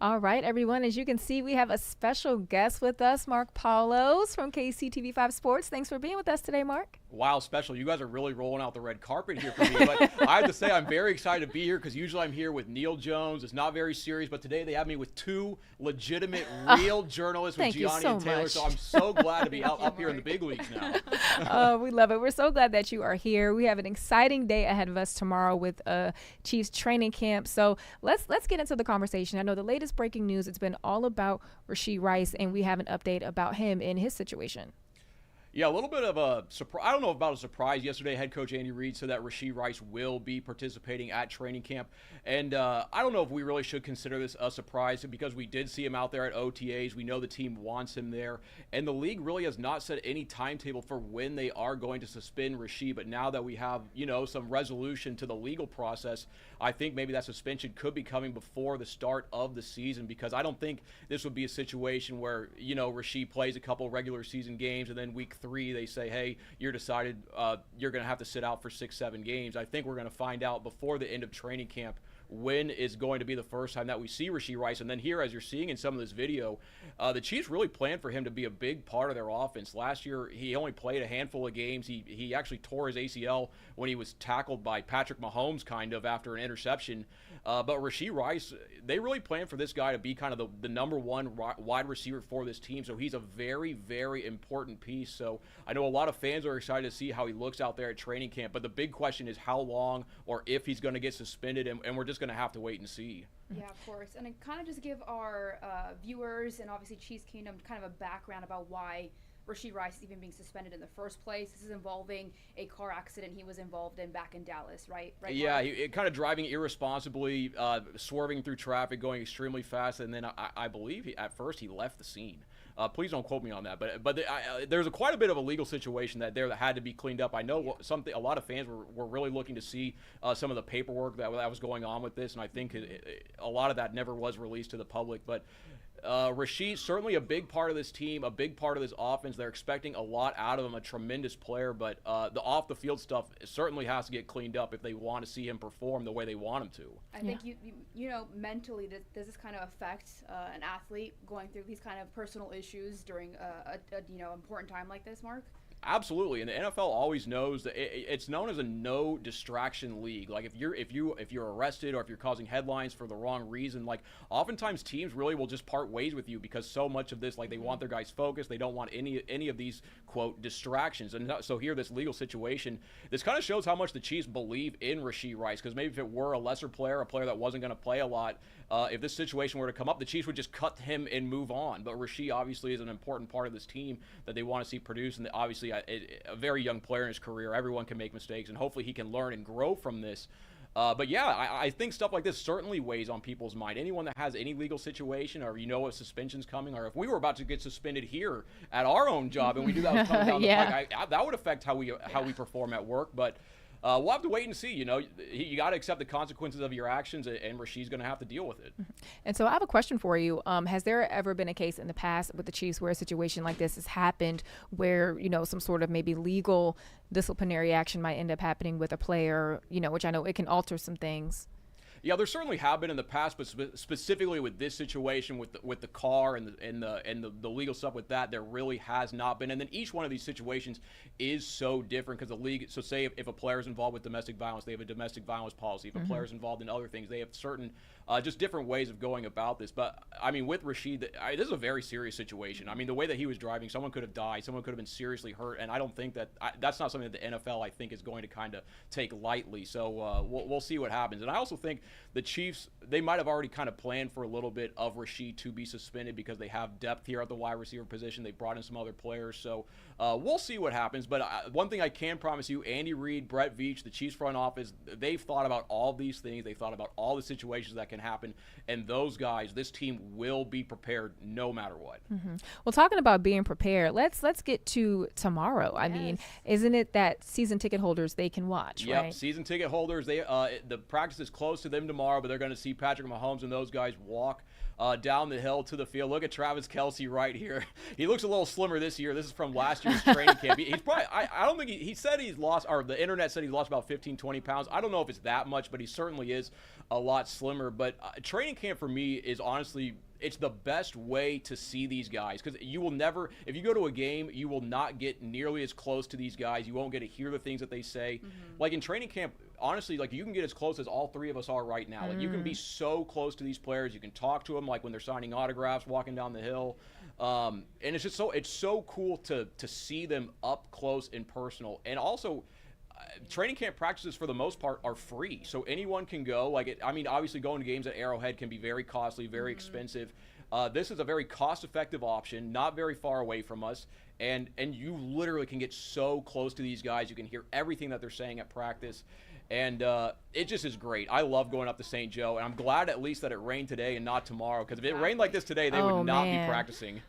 All right, everyone. As you can see, we have a special guest with us, Mark Paulos from KCTV5 Sports. Thanks for being with us today, Mark. Wow, special. You guys are really rolling out the red carpet here for me. But I have to say I'm very excited to be here because usually I'm here with Neil Jones. It's not very serious, but today they have me with two legitimate, real journalists with Jiani and Taylor. Much. So I'm so glad to be up here in the big leagues now. We love it. We're so glad that you are here. We have an exciting day ahead of us tomorrow with Chiefs training camp. So let's get into the conversation. I know the latest breaking news, it's been all about Rashee Rice, and we have an update about him and his situation. Yeah, a little bit of a surprise. I don't know about a surprise. Yesterday, head coach Andy Reid said that Rashee Rice will be participating at training camp. And I don't know if we really should consider this a surprise because we did see him out there at OTAs. We know the team wants him there. And the league really has not set any timetable for when they are going to suspend Rashee. But now that we have, some resolution to the legal process, I think maybe that suspension could be coming before the start of the season because I don't think this would be a situation where, Rashee plays a couple regular season games and then week 3 they say, hey, you're decided you're going to have to sit out for 6-7 games. I think we're going to find out before the end of training camp when is going to be the first time that we see Rashee Rice. And then here, as you're seeing in some of this video, the Chiefs really planned for him to be a big part of their offense. Last year, he only played a handful of games. He actually tore his ACL when he was tackled by Patrick Mahomes kind of after an interception. But Rashee Rice, they really planned for this guy to be kind of the number one wide receiver for this team. So he's a very, very important piece. So I know a lot of fans are excited to see how he looks out there at training camp. But the big question is how long or if he's going to get suspended. And we're just going to have to wait and see. Yeah, of course. And kind of just give our viewers and obviously Chiefs Kingdom kind of a background about why Rashee Rice is even being suspended in the first place. This is involving a car accident he was involved in back in Dallas, right? Yeah, he kind of driving irresponsibly, swerving through traffic, going extremely fast, and then I believe at first he left the scene. Please don't quote me on that, but there's quite a bit of a legal situation that had to be cleaned up. I know a lot of fans were really looking to see some of the paperwork that was going on with this, and I think a lot of that never was released to the public, but Rashee, certainly a big part of this team, a big part of this offense. They're expecting a lot out of him, a tremendous player, but the off-the-field stuff certainly has to get cleaned up if they want to see him perform the way they want him to. I think, mentally, does this kind of affect an athlete going through these kind of personal issues during a important time like this, Mark? Absolutely, and the NFL always knows that it's known as a no distraction league. Like if you're arrested or if you're causing headlines for the wrong reason, like oftentimes teams really will just part ways with you because so much of this, like they want their guys focused, they don't want any of these quote distractions. And so here, this legal situation, this kind of shows how much the Chiefs believe in Rashee Rice. Because maybe if it were a lesser player, a player that wasn't going to play a lot, if this situation were to come up, the Chiefs would just cut him and move on. But Rashee obviously is an important part of this team that they want to see produce, and obviously a very young player in his career. Everyone can make mistakes, and hopefully he can learn and grow from this. But yeah, I think stuff like this certainly weighs on people's mind. Anyone that has any legal situation, or a suspension's coming, or if we were about to get suspended here at our own job and we knew that was coming down the pike, that would affect how we perform at work. But we'll have to wait and see. You got to accept the consequences of your actions, and Rashee's going to have to deal with it. And so I have a question for you. Has there ever been a case in the past with the Chiefs where a situation like this has happened where, some sort of maybe legal disciplinary action might end up happening with a player, which I know it can alter some things? Yeah, there certainly have been in the past, but specifically with this situation, with the car and the legal stuff with that, there really has not been. And then each one of these situations is so different because the league. So say if a player is involved with domestic violence, they have a domestic violence policy. If a player is involved in other things, they have certain just different ways of going about this. But I mean, with Rashee, this is a very serious situation. I mean, the way that he was driving, someone could have died, someone could have been seriously hurt, and I don't think that's not something that the NFL I think is going to kind of take lightly. So we'll see what happens. And I also think the Chiefs, they might have already kind of planned for a little bit of Rashee to be suspended because they have depth here at the wide receiver position. They brought in some other players. So we'll see what happens. But one thing I can promise you, Andy Reid, Brett Veach, the Chiefs front office, they've thought about all these things. They've thought about all the situations that can happen. And those guys, this team will be prepared no matter what. Well, talking about being prepared, let's get to tomorrow. I mean, isn't it that season ticket holders, they can watch, Yep, right? season ticket holders, the practice is close to them tomorrow, but they're going to see Patrick Mahomes and those guys walk down the hill to the field. Look at Travis Kelce right here. He looks a little slimmer this year. This is from last year's training camp. He's probably, I don't think he said he's lost, or the internet said he's lost about 15, 20 pounds. I don't know if it's that much, but he certainly is a lot slimmer. But training camp for me is honestly, it's the best way to see these guys, because you will never, if you go to a game, you will not get nearly as close to these guys. You won't get to hear the things that they say. Like in training camp, honestly, like you can get as close as all three of us are right now. Like you can be so close to these players. You can talk to them like when they're signing autographs, walking down the hill. And it's just so cool to see them up close and personal. And also, training camp practices for the most part are free, so anyone can go. I mean, obviously going to games at Arrowhead can be very costly, very expensive. This is a very cost-effective option, not very far away from us, and you literally can get so close to these guys. You can hear everything that they're saying at practice, and it just is great. I love going up to St. Joe, and I'm glad at least that it rained today and not tomorrow, because if it rained like this today, they would not be practicing.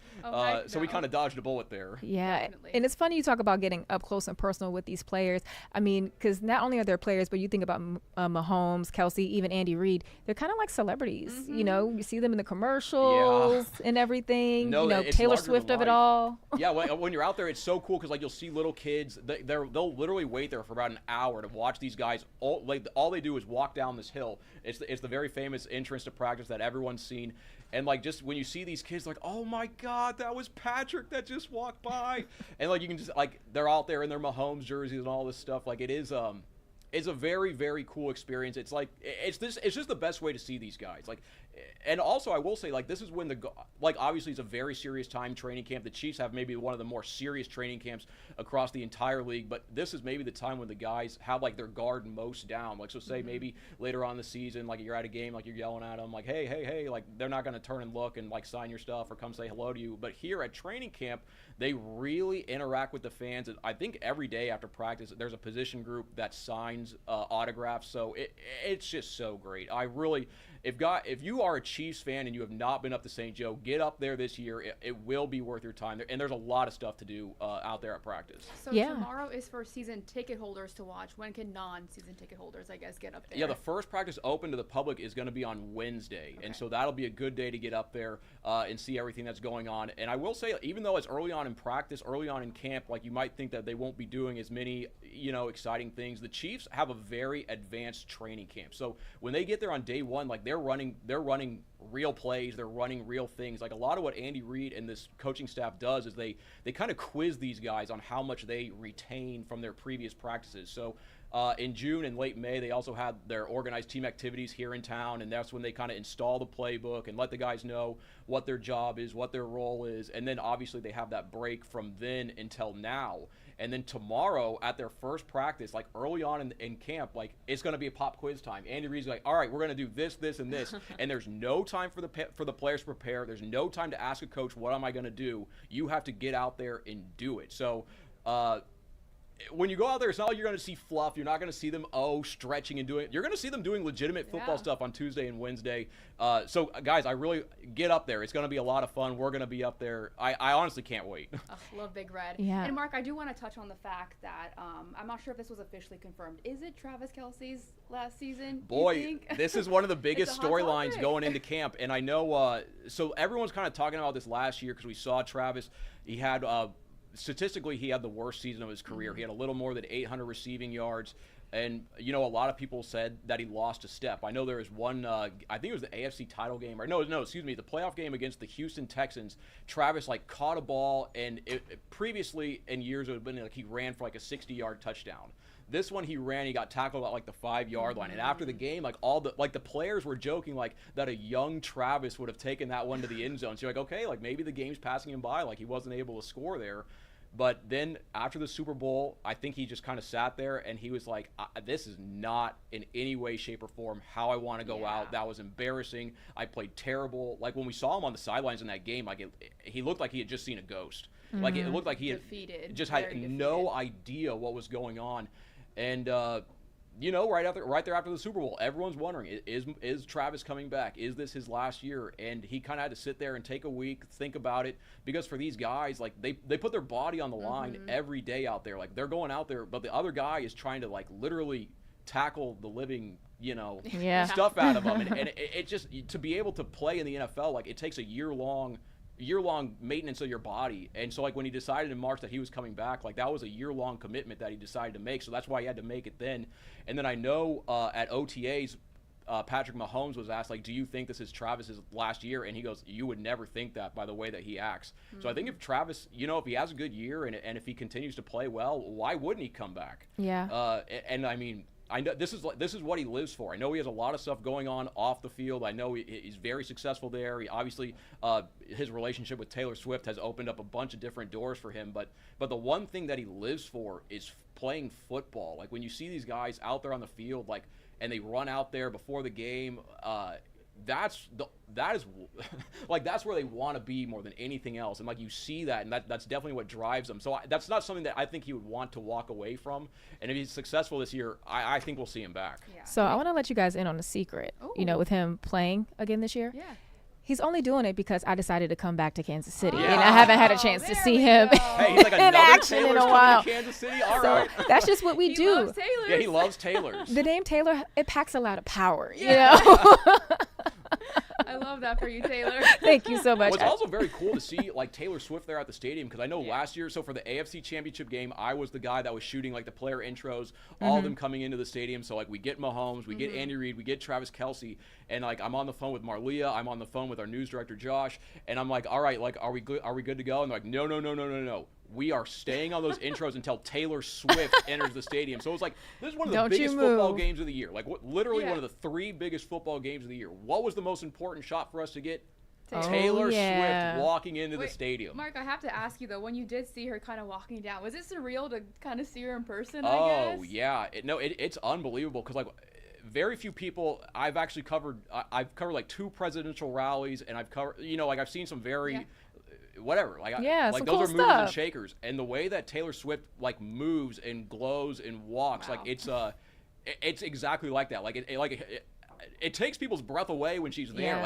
So we kind of dodged a bullet there. Yeah, Definitely. and it's funny you talk about getting up close and personal with these players. I mean, because not only are there players, but you think about Mahomes, Kelsey, even Andy Reid. They're kind of like celebrities. You know, you see them in the commercials and everything. No, you know, it's Taylor larger Swift than of it life. all. Yeah, when you're out there, it's so cool because like you'll see little kids. They'll literally wait there for about an hour to watch these guys. All they do is walk down this hill. It's the very famous entrance to practice that everyone's seen. And like just when you see these kids, like, oh my God, that was Patrick that just walked by, and like you can just like they're out there in their Mahomes jerseys and all this stuff. Like it is it's a very, very cool experience. It's like it's just the best way to see these guys. Like, and also I will say, like, this is when obviously it's a very serious time training camp. The Chiefs have maybe one of the more serious training camps across the entire league, but this is maybe the time when the guys have like their guard most down. Like, so say maybe later on in the season, like you're at a game, like you're yelling at them, like, hey, like they're not going to turn and look and like sign your stuff or come say hello to you. But here at training camp, they really interact with the fans. I think every day after practice, there's a position group that signs autographs. So it's just so great. I really, if you are a Chiefs fan and you have not been up to St. Joe, get up there this year. It will be worth your time. And there's a lot of stuff to do out there at practice. So tomorrow is for season ticket holders to watch. When can non-season ticket holders, I guess, get up there? Yeah, the first practice open to the public is going to be on Wednesday. And so that'll be a good day to get up there and see everything that's going on. And I will say, even though it's early on in practice, early on in camp, like you might think that they won't be doing as many, exciting things. The Chiefs have a very advanced training camp. So when they get there on day one, like they're running real plays, they're running real things. Like a lot of what Andy Reid and this coaching staff does is they kind of quiz these guys on how much they retain from their previous practices. So in June and late May, they also had their organized team activities here in town, and that's when they kind of install the playbook and let the guys know what their job is, what their role is, and then obviously they have that break from then until now. And then tomorrow at their first practice, like early on in camp, like it's going to be a pop quiz time. Andy Reid's like, all right, we're going to do this, this, and this. And there's no time for the players to prepare. There's no time to ask a coach, what am I going to do? You have to get out there and do it. So when you go out there, it's not like you're going to see fluff. You're not going to see them, stretching and doing – you're going to see them doing legitimate football stuff on Tuesday and Wednesday. So, guys, I really – get up there. It's going to be a lot of fun. We're going to be up there. I honestly can't wait. Love Big Red. Yeah. And, Mark, I do want to touch on the fact that I'm not sure if this was officially confirmed. Is it Travis Kelce's last season? Boy, this is one of the biggest hot storylines topic. going into camp. And I know so everyone's kind of talking about this last year because we saw Travis. He had statistically, he had the worst season of his career. He had a little more than 800 receiving yards. And, a lot of people said that he lost a step. I know there was one, I think it was the AFC title game. Or no, excuse me, the playoff game against the Houston Texans. Travis, caught a ball, and previously in years it would have been he ran for a 60-yard touchdown. This one he got tackled at the 5-yard line. And after the game, the players were joking that a young Travis would have taken that one to the end zone. So you're like, okay, maybe the game's passing him by, he wasn't able to score there. But then after the Super Bowl, I think he just kind of sat there and he was like, this is not in any way, shape, or form how I want to go out. That was embarrassing. I played terrible. When we saw him on the sidelines in that game, he looked like he had just seen a ghost. It looked like he had just had no idea what was going on. And right there after the Super Bowl, everyone's wondering, is Travis coming back? Is this his last year? And he kind of had to sit there and take a week, think about it, because for these guys, they put their body on the line every day out there. They're going out there, but the other guy is trying to literally tackle the living stuff out of him. And it just, to be able to play in the NFL, like, it takes a year-long maintenance of your body. And so, like, when he decided in March that he was coming back, like, that was a year-long commitment that he decided to make. So that's why he had to make it then. And then I know at OTAs, Patrick Mahomes was asked, like, do you think this is Travis's last year? And he goes, you would never think that by the way that he acts. So I think if Travis, if he has a good year and if he continues to play well, why wouldn't he come back? Yeah. And I mean, I know this is what he lives for. I know he has a lot of stuff going on off the field. I know he's very successful there. He obviously, his relationship with Taylor Swift has opened up a bunch of different doors for him. But the one thing that he lives for is playing football. Like, when you see these guys out there on the field, like, and they run out there before the game, that is like, that's where they want to be more than anything else. And, like, you see that, and that's definitely what drives them. So that's not something that I think he would want to walk away from. And if he's successful this year, I think we'll see him back. Yeah. So I want to let you guys in on a secret, with him playing again this year. Yeah. He's only doing it because I decided to come back to Kansas City, Yeah. and I haven't had a chance to see him Hey, he's like, in another action Taylor's in a coming while. to Kansas City? All So right. that's just what we do. Loves Taylor's. Yeah, he loves Taylor's. The name Taylor, it packs a lot of power, I love that for you, Taylor. Thank you so much. Well, it's also very cool to see, like, Taylor Swift there at the stadium, because I know last year, so for the AFC Championship game, I was the guy that was shooting, like, the player intros, all of them coming into the stadium. So, like, we get Mahomes, we get Andy Reid, we get Travis Kelce, and, like, I'm on the phone with Marlia, I'm on the phone with our news director Josh, and I'm like, all right, like, are we good to go? And they're like, no. We are staying on those intros until Taylor Swift enters the stadium. So it was like, this is one of the biggest football games of the year. Like, literally one of the 3 biggest football games of the year. What was the most important shot for us to get? Taylor Swift walking into the stadium. Mark, I have to ask you, though, when you did see her kind of walking down, was it surreal to kind of see her in person, I guess? Yeah. It's unbelievable, because, like, very few people I've actually covered. I've covered, like, 2 presidential rallies, and I've covered, like, I've seen some very whatever, like, like, those cool are movers stuff. and shakers, and the way that Taylor Swift, like, moves and glows and walks, like, it's exactly like that. Like, it takes people's breath away when she's there.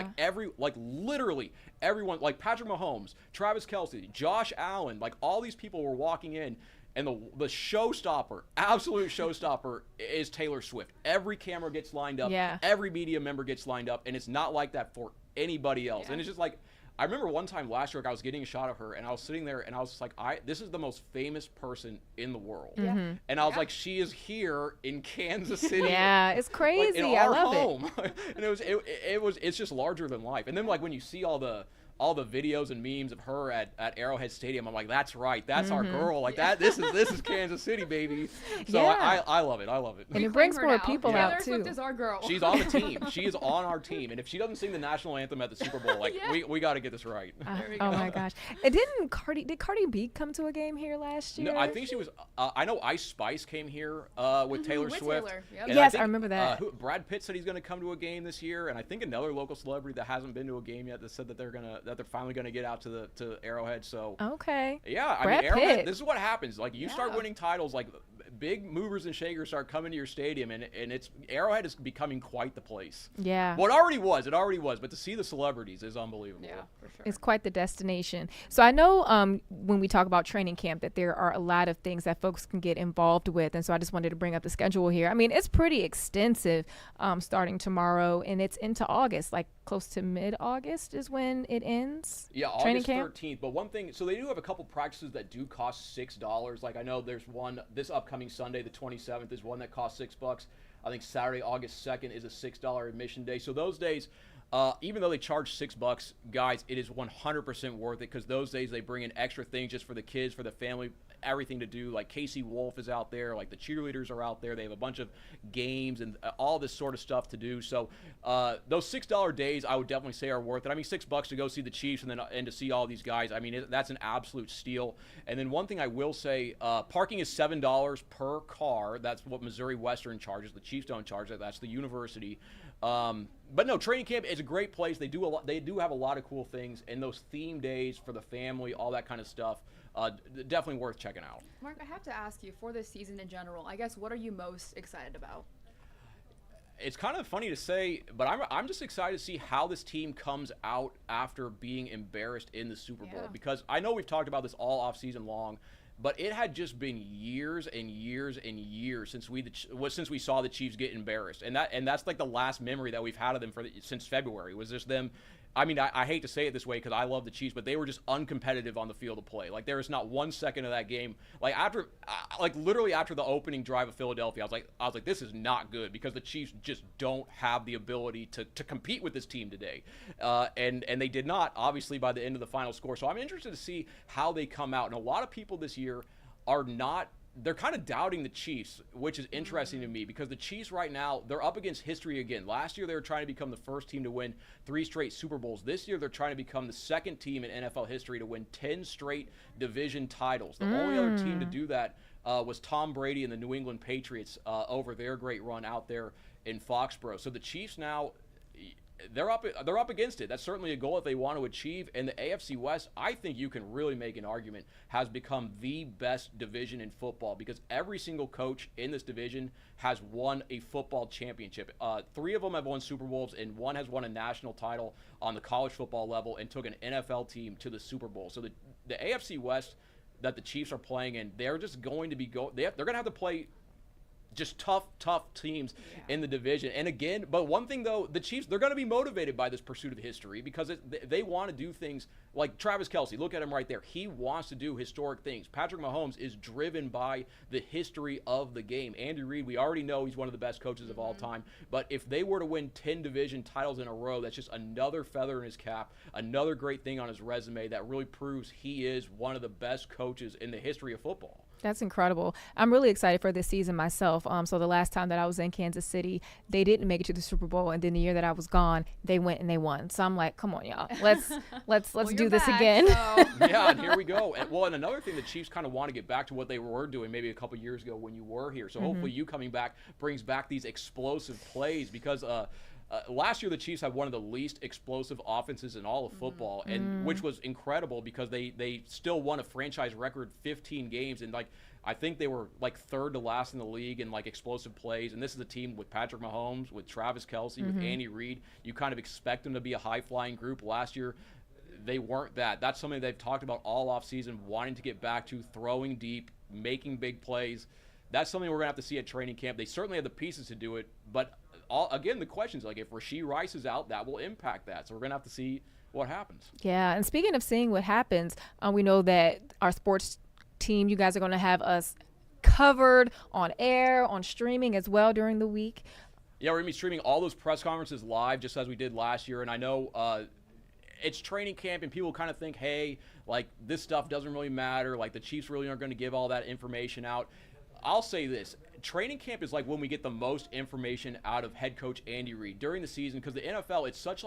Like, literally everyone, like Patrick Mahomes, Travis Kelce, Josh Allen, like, all these people were walking in, and the showstopper, absolute showstopper, is Taylor Swift. Every camera gets lined up, every media member gets lined up, and it's not like that for anybody else. And it's just like, I remember one time last year, I was getting a shot of her, and I was sitting there, and I was just like, this is the most famous person in the world. And I was like, she is here in Kansas City. Yeah, it's crazy. Like, in I our love home. And it's just larger than life. And then, like, when you see all the videos and memes of her at Arrowhead Stadium, I'm like, that's right, that's our girl. Like, this is Kansas City, baby. So I love it. And it brings more people out Taylor too. Swift is our girl. She's on the team. She is on our team. And if she doesn't sing the national anthem at the Super Bowl, like, we got to get this right. Oh my gosh! And did Cardi B come to a game here last year? No, I think she was. I know Ice Spice came here with Taylor Swift. Taylor, And yes, think, I remember that. Brad Pitt said he's going to come to a game this year, and I think another local celebrity that hasn't been to a game yet that said that they're finally gonna get out to Arrowhead. So okay, yeah, I Brad mean, Arrowhead. Pitt. This is what happens. Like, you start winning titles, like, big movers and shakers start coming to your stadium, and it's Arrowhead is becoming quite the place. Yeah. Well, it already was, but to see the celebrities is unbelievable. Yeah, for sure. It's quite the destination. So I know when we talk about training camp that there are a lot of things that folks can get involved with, and so I just wanted to bring up the schedule here. I mean, it's pretty extensive, starting tomorrow, and it's into August, like close to mid-August is when it ends. Yeah, training August camp? 13th. But one thing, so they do have a couple practices that do cost $6. Like, I know there's one this upcoming Sunday, the 27th, is one that costs $6. I think Saturday, August 2nd, is a $6 admission day. So those days, even though they charge $6, guys, it is 100% worth it, because those days they bring in extra things just for the kids, for the family, everything to do. Like, Casey Wolf is out there, like, the cheerleaders are out there. They have a bunch of games and all this sort of stuff to do. So those $6 days, I would definitely say, are worth it. I mean, $6 to go see the Chiefs and to see all these guys, I mean, that's an absolute steal. And then one thing I will say, parking is $7 per car. That's what Missouri Western charges. The Chiefs don't charge that. That's the university. But no, training camp is a great place. They do have a lot of cool things, and those theme days for the family, all that kind of stuff, definitely worth checking out. Mark, I have to ask you, for this season in general, I guess, what are you most excited about? It's kind of funny to say, but I'm just excited to see how this team comes out after being embarrassed in the Super Bowl, because I know we've talked about this all off season long, but it had just been years and years and years since we saw the Chiefs get embarrassed, and that's like the last memory that we've had of them since February was just them. I mean, I hate to say it this way because I love the Chiefs, but they were just uncompetitive on the field of play. Like, there is not 1 second of that game. Like, literally after the opening drive of Philadelphia, I was like, this is not good because the Chiefs just don't have the ability to compete with this team today. And they did not, obviously, by the end of the final score. So I'm interested to see how they come out. And a lot of people this year are not. They're kind of doubting the Chiefs, which is interesting to me because the Chiefs right now, they're up against history again. Last year, they were trying to become the first team to win 3 straight Super Bowls. This year, they're trying to become the second team in NFL history to win 10 straight division titles. The only other team to do that was Tom Brady and the New England Patriots over their great run out there in Foxborough. So the Chiefs now, they're up against it. That's certainly a goal that they want to achieve. And the AFC West, I think you can really make an argument, has become the best division in football because every single coach in this division has won a football championship. 3 of them have won Super Bowls, and 1 has won a national title on the college football level and took an NFL team to the Super Bowl. So the AFC West that the Chiefs are playing in, they're just going to be they're going to have to play just tough teams in the division. And again, but one thing though, the Chiefs, they're going to be motivated by this pursuit of history because they want to do things like Travis Kelce. Look at him right there. He wants to do historic things. Patrick Mahomes is driven by the history of the game. Andy Reid, we already know he's one of the best coaches of all time. But if they were to win 10 division titles in a row, that's just another feather in his cap, another great thing on his resume that really proves he is one of the best coaches in the history of football. That's incredible. I'm really excited for this season myself. So the last time that I was in Kansas City, they didn't make it to the Super Bowl, and then the year that I was gone, they went and they won. So I'm like, come on, y'all, let's do this again. So. Yeah, and here we go. And another thing, the Chiefs kind of want to get back to what they were doing maybe a couple years ago when you were here. So hopefully you coming back brings back these explosive plays because last year the Chiefs had one of the least explosive offenses in all of football, and which was incredible because they still won a franchise record 15 games, and I think they were third to last in the league in explosive plays. And this is a team with Patrick Mahomes, with Travis Kelce, with Andy Reid. You kind of expect them to be a high-flying group. Last year, they weren't that. That's something they've talked about all offseason, wanting to get back to, throwing deep, making big plays. That's something we're going to have to see at training camp. They certainly have the pieces to do it, but again, the question is if Rashee Rice is out, that will impact that. So we're going to have to see what happens. Yeah, and speaking of seeing what happens, we know that our sports team, you guys are going to have us covered on air, on streaming as well during the week. Yeah, we're going to be streaming all those press conferences live just as we did last year. And I know it's training camp and people kind of think, hey, this stuff doesn't really matter. The Chiefs really aren't going to give all that information out. I'll say this. Training camp is when we get the most information out of head coach Andy Reid during the season because the NFL, it's such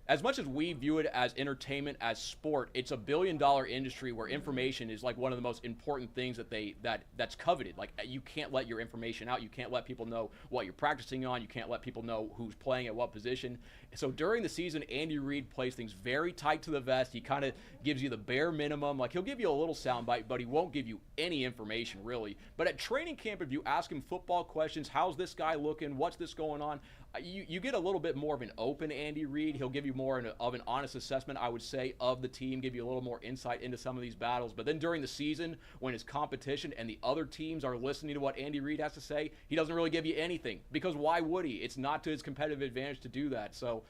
as much as we view it as entertainment, as sport, it's a billion-dollar industry where information is one of the most important things that's coveted. You can't let your information out. You can't let people know what you're practicing on. You can't let people know who's playing at what position. So during the season, Andy Reid plays things very tight to the vest. He kind of gives you the bare minimum. He'll give you a little soundbite, but he won't give you any information really. But at training camp, if you ask him football questions, how's this guy looking? What's this going on? You get a little bit more of an open Andy Reid. He'll give you more of an honest assessment, I would say, of the team, give you a little more insight into some of these battles. But then during the season, when his competition and the other teams are listening to what Andy Reid has to say, he doesn't really give you anything because why would he? It's not to his competitive advantage to do that. So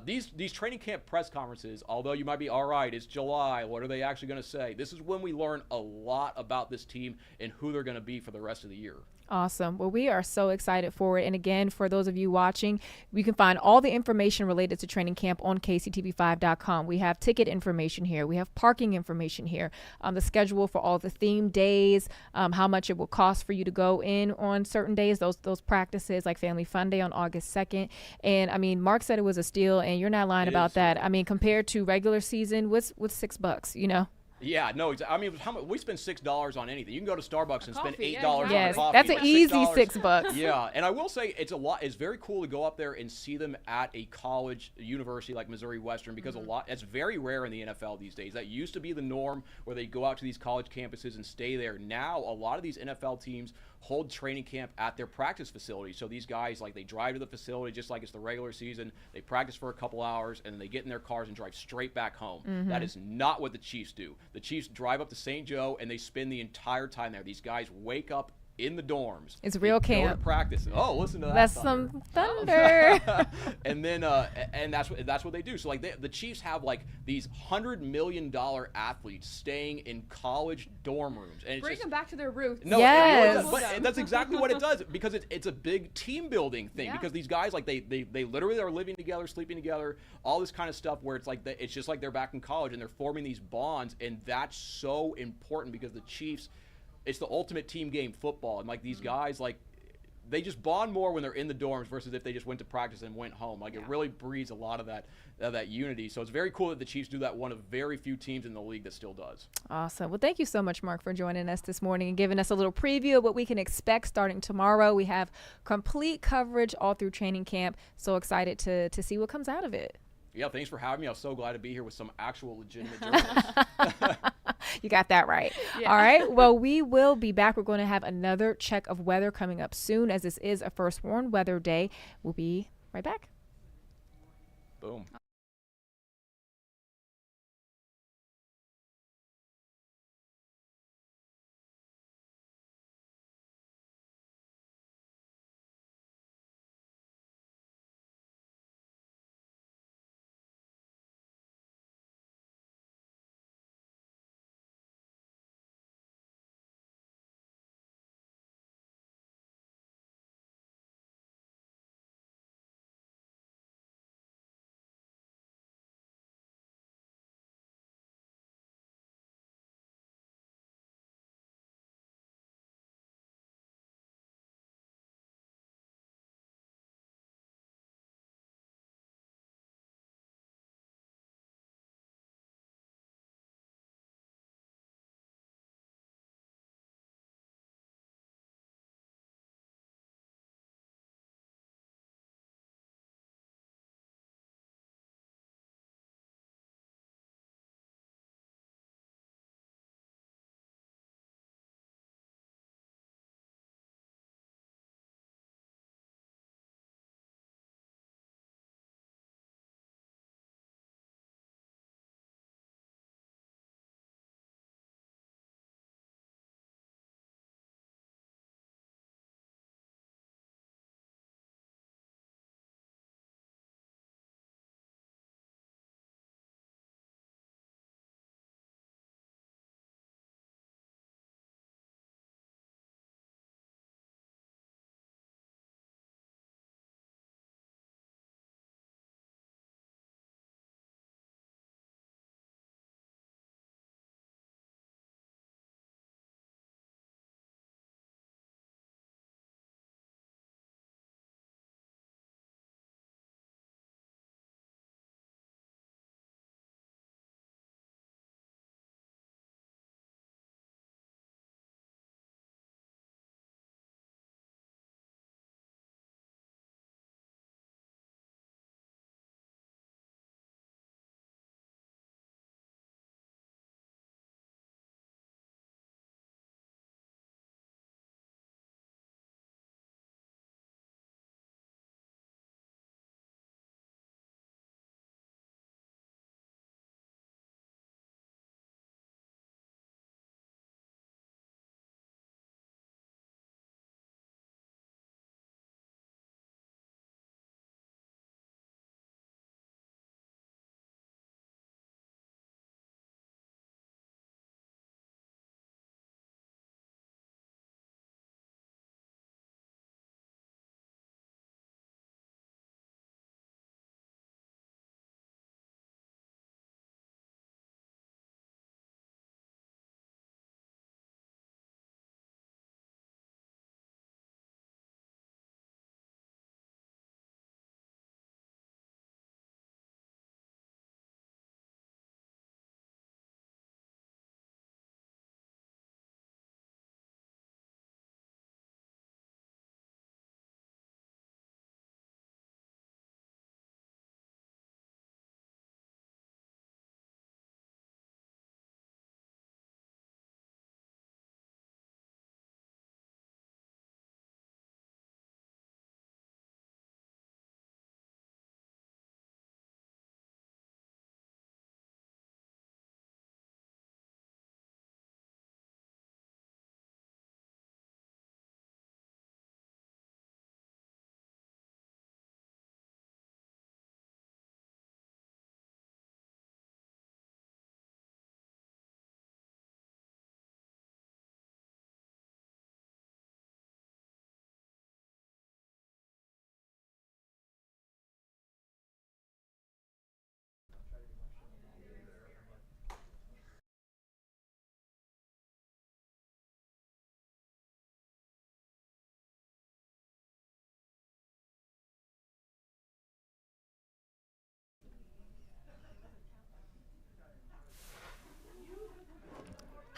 these training camp press conferences, although you might be, all right, it's July, what are they actually going to say? This is when we learn a lot about this team and who they're going to be for the rest of the year. Awesome. Well, we are so excited for it. And again, for those of you watching, you can find all the information related to training camp on KCTV5.com. We have ticket information here. We have parking information here. The schedule for all the theme days, how much it will cost for you to go in on certain days, those practices like Family Fun Day on August 2nd. And Mark said it was a steal, and you're not lying about that. Compared to regular season, what's $6, you know? Yeah, no, how much we spend $6 on anything. You can go to Starbucks and spend $8 on yes, coffee. That's an easy $6. Yeah, and I will say it's very cool to go up there and see them at a college, university like Missouri Western because it's very rare in the NFL these days. That used to be the norm where they go out to these college campuses and stay there. Now, a lot of these NFL teams hold training camp at their practice facilities. So these guys, they drive to the facility just like it's the regular season. They practice for a couple hours, and then they get in their cars and drive straight back home. That is not what the Chiefs do. The Chiefs drive up to St. Joe and they spend the entire time there. These guys wake up in the dorms. It's real They go to camp. practice. Oh, listen to that. That's thunder. some thunder. And then and that's what they do. So like the Chiefs have like these $100 million athletes staying in college dorm rooms, and it's Bring just, them back to their roots. no, Yes. but that's exactly what it does, because it's a big team building thing. Yeah. Because these guys, like they literally are living together, sleeping together, all this kind of stuff, where it's like it's just like they're back in college and they're forming these bonds, and that's so important because the Chiefs, it's the ultimate team game football, and like these guys, like they just bond more when they're in the dorms versus if they just went to practice and went home. Like it really breeds a lot of that unity. So it's very cool that the Chiefs do that. One of very few teams in the league that still does. Awesome. Well, thank you so much, Mark, for joining us this morning and giving us a little preview of what we can expect starting tomorrow. We have complete coverage all through training camp. So excited to see what comes out of it. Yeah, thanks for having me. I was so glad to be here with some actual legitimate journalists. You got that right. Yeah. All right. Well, we will be back. We're going to have another check of weather coming up soon, as this is a first warned weather day. We'll be right back. Boom.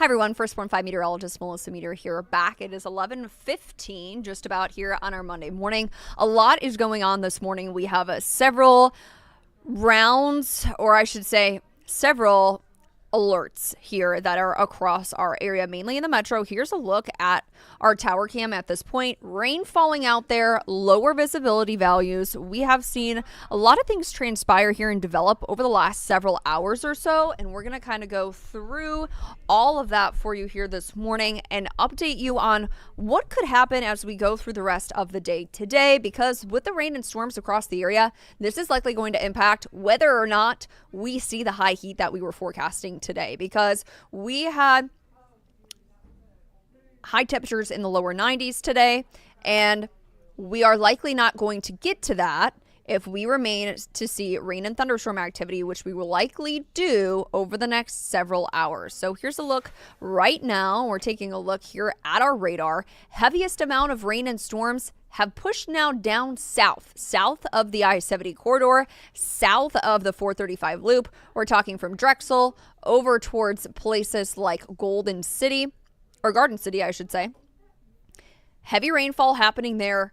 everyone, Firstborn 5 meteorologist Melissa Meter here, back. It is 11:15, just about here on our Monday morning. A lot is going on this morning. We have several rounds, or I should say several alerts here that are across our area, mainly in the metro. Here's a look at our tower cam at this point. Rain falling out there, lower visibility values. We have seen a lot of things transpire here and develop over the last several hours or so, and we're going to kind of go through all of that for you here this morning and update you on what could happen as we go through the rest of the day today, because with the rain and storms across the area, this is likely going to impact whether or not we see the high heat that we were forecasting today, because we had high temperatures in the lower 90s today, and we are likely not going to get to that if we remain to see rain and thunderstorm activity, which we will likely do over the next several hours. So here's a look right now. We're taking a look here at our radar. Heaviest amount of rain and storms have pushed now down south of the I-70 corridor, south of the 435 loop. We're talking from Drexel over towards places like Golden City, or Garden City, I should say. Heavy rainfall happening there.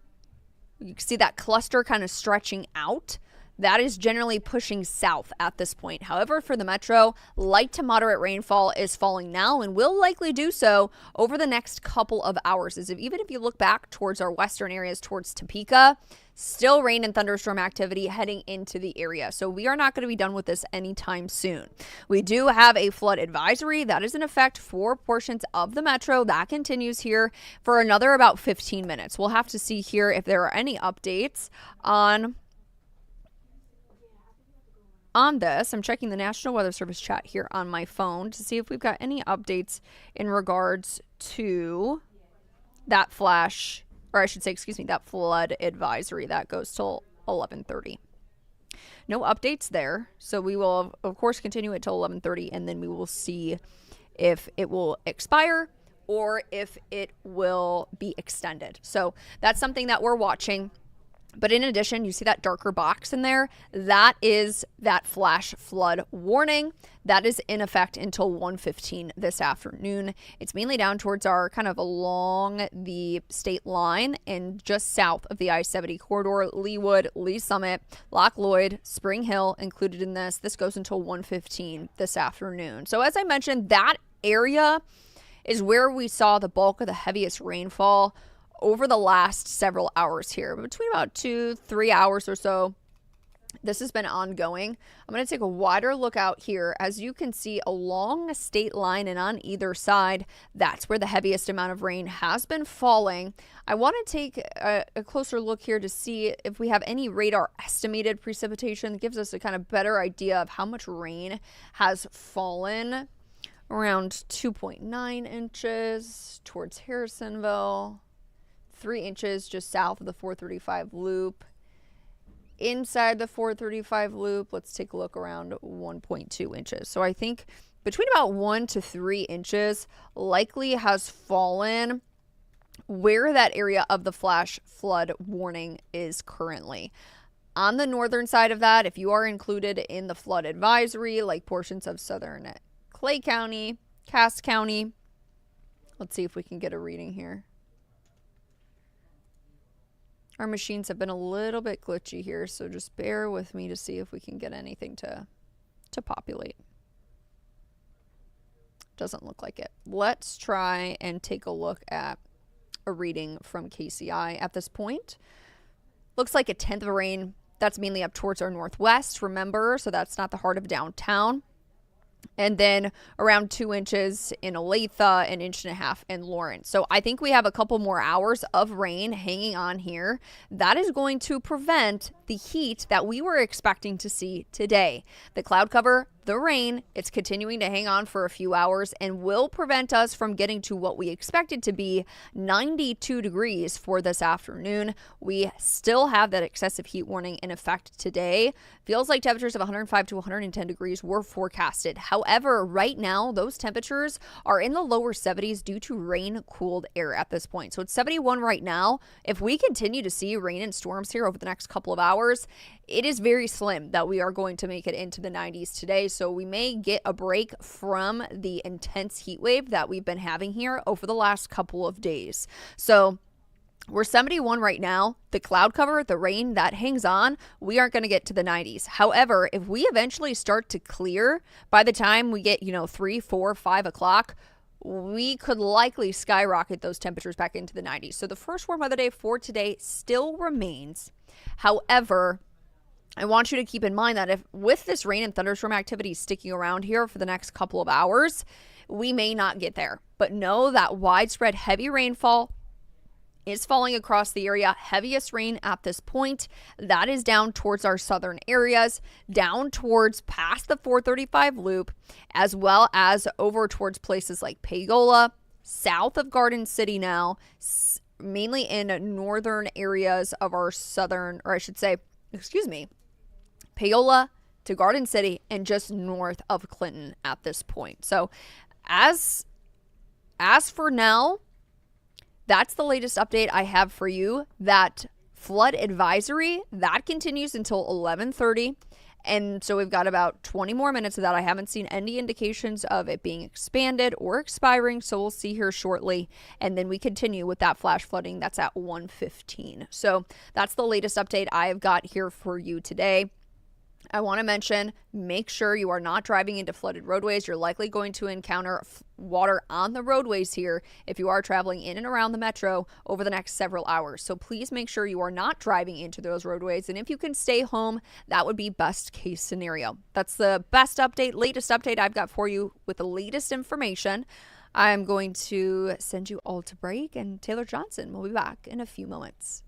You can see that cluster kind of stretching out. That is generally pushing south at this point. However, for the metro, light to moderate rainfall is falling now and will likely do so over the next couple of hours. Even if you look back towards our western areas, towards Topeka, still rain and thunderstorm activity heading into the area. So we are not going to be done with this anytime soon. We do have a flood advisory that is in effect for portions of the metro. That continues here for another about 15 minutes. We'll have to see here if there are any updates on this. I'm checking the National Weather Service chat here on my phone to see if we've got any updates in regards to that that flood advisory that goes till 11:30. No updates there. So we will, of course, continue it till 11:30, and then we will see if it will expire or if it will be extended. So that's something that we're watching. But in addition, you see that darker box in there? That is that flash flood warning. That is in effect until 1:15 this afternoon. It's mainly down towards our kind of along the state line and just south of the I-70 corridor, Leawood, Lee Summit, Lock Lloyd, Spring Hill included in this. This goes until 1:15 this afternoon. So as I mentioned, that area is where we saw the bulk of the heaviest rainfall over the last several hours here, between about 2-3 hours or so. This has been ongoing. I'm going to take a wider look out here. As you can see along the state line and on either side, that's where the heaviest amount of rain has been falling. I want to take a closer look here to see if we have any radar estimated precipitation that gives us a kind of better idea of how much rain has fallen. Around 2.9 inches towards Harrisonville. 3 inches just south of the 435 loop. Inside the 435 loop, let's take a look, around 1.2 inches. So I think between about 1 to 3 inches likely has fallen where that area of the flash flood warning is currently. On the northern side of that, if you are included in the flood advisory, like portions of southern Clay County, Cass County, let's see if we can get a reading here. Our machines have been a little bit glitchy here, so just bear with me to see if we can get anything to populate. Doesn't look like it. Let's try and take a look at a reading from KCI at this point. Looks like a tenth of rain. That's mainly up towards our northwest, remember, so that's not the heart of downtown. And then around 2 inches in Olathe, 1.5 inches in Lawrence. So I think we have a couple more hours of rain hanging on here. That is going to prevent the heat that we were expecting to see today. The cloud cover, the rain, it's continuing to hang on for a few hours and will prevent us from getting to what we expected to be 92 degrees for this afternoon. We still have that excessive heat warning in effect today. Feels like temperatures of 105 to 110 degrees were forecasted. However, right now, those temperatures are in the lower 70s due to rain-cooled air at this point. So it's 71 right now. If we continue to see rain and storms here over the next couple of hours, hours, it is very slim that we are going to make it into the 90s today. So we may get a break from the intense heat wave that we've been having here over the last couple of days. So we're 71 right now. The cloud cover, the rain that hangs on, we aren't going to get to the 90s. However, if we eventually start to clear by the time we get, 3, 4, 5 o'clock, we could likely skyrocket those temperatures back into the 90s. So the first warm weather day for today still remains. However, I want you to keep in mind that if with this rain and thunderstorm activity sticking around here for the next couple of hours, we may not get there. But know that widespread heavy rainfall is falling across the area. Heaviest rain at this point, that is down towards our southern areas, down towards past the 435 loop, as well as over towards places like Pagola, south of Garden City now, mainly in northern areas of our southern, or I should say, Pagola to Garden City and just north of Clinton at this point. So as for now, that's the latest update I have for you. That flood advisory, that continues until 11:30. And so we've got about 20 more minutes of that. I haven't seen any indications of it being expanded or expiring, so we'll see here shortly. And then we continue with that flash flooding that's at 1:15. So that's the latest update I've got here for you today. I want to mention, make sure you are not driving into flooded roadways. You're likely going to encounter water on the roadways here if you are traveling in and around the metro over the next several hours. So please make sure you are not driving into those roadways. And if you can stay home, that would be best case scenario. That's the latest update I've got for you with the latest information. I'm going to send you all to break, and Taylor Johnson will be back in a few moments.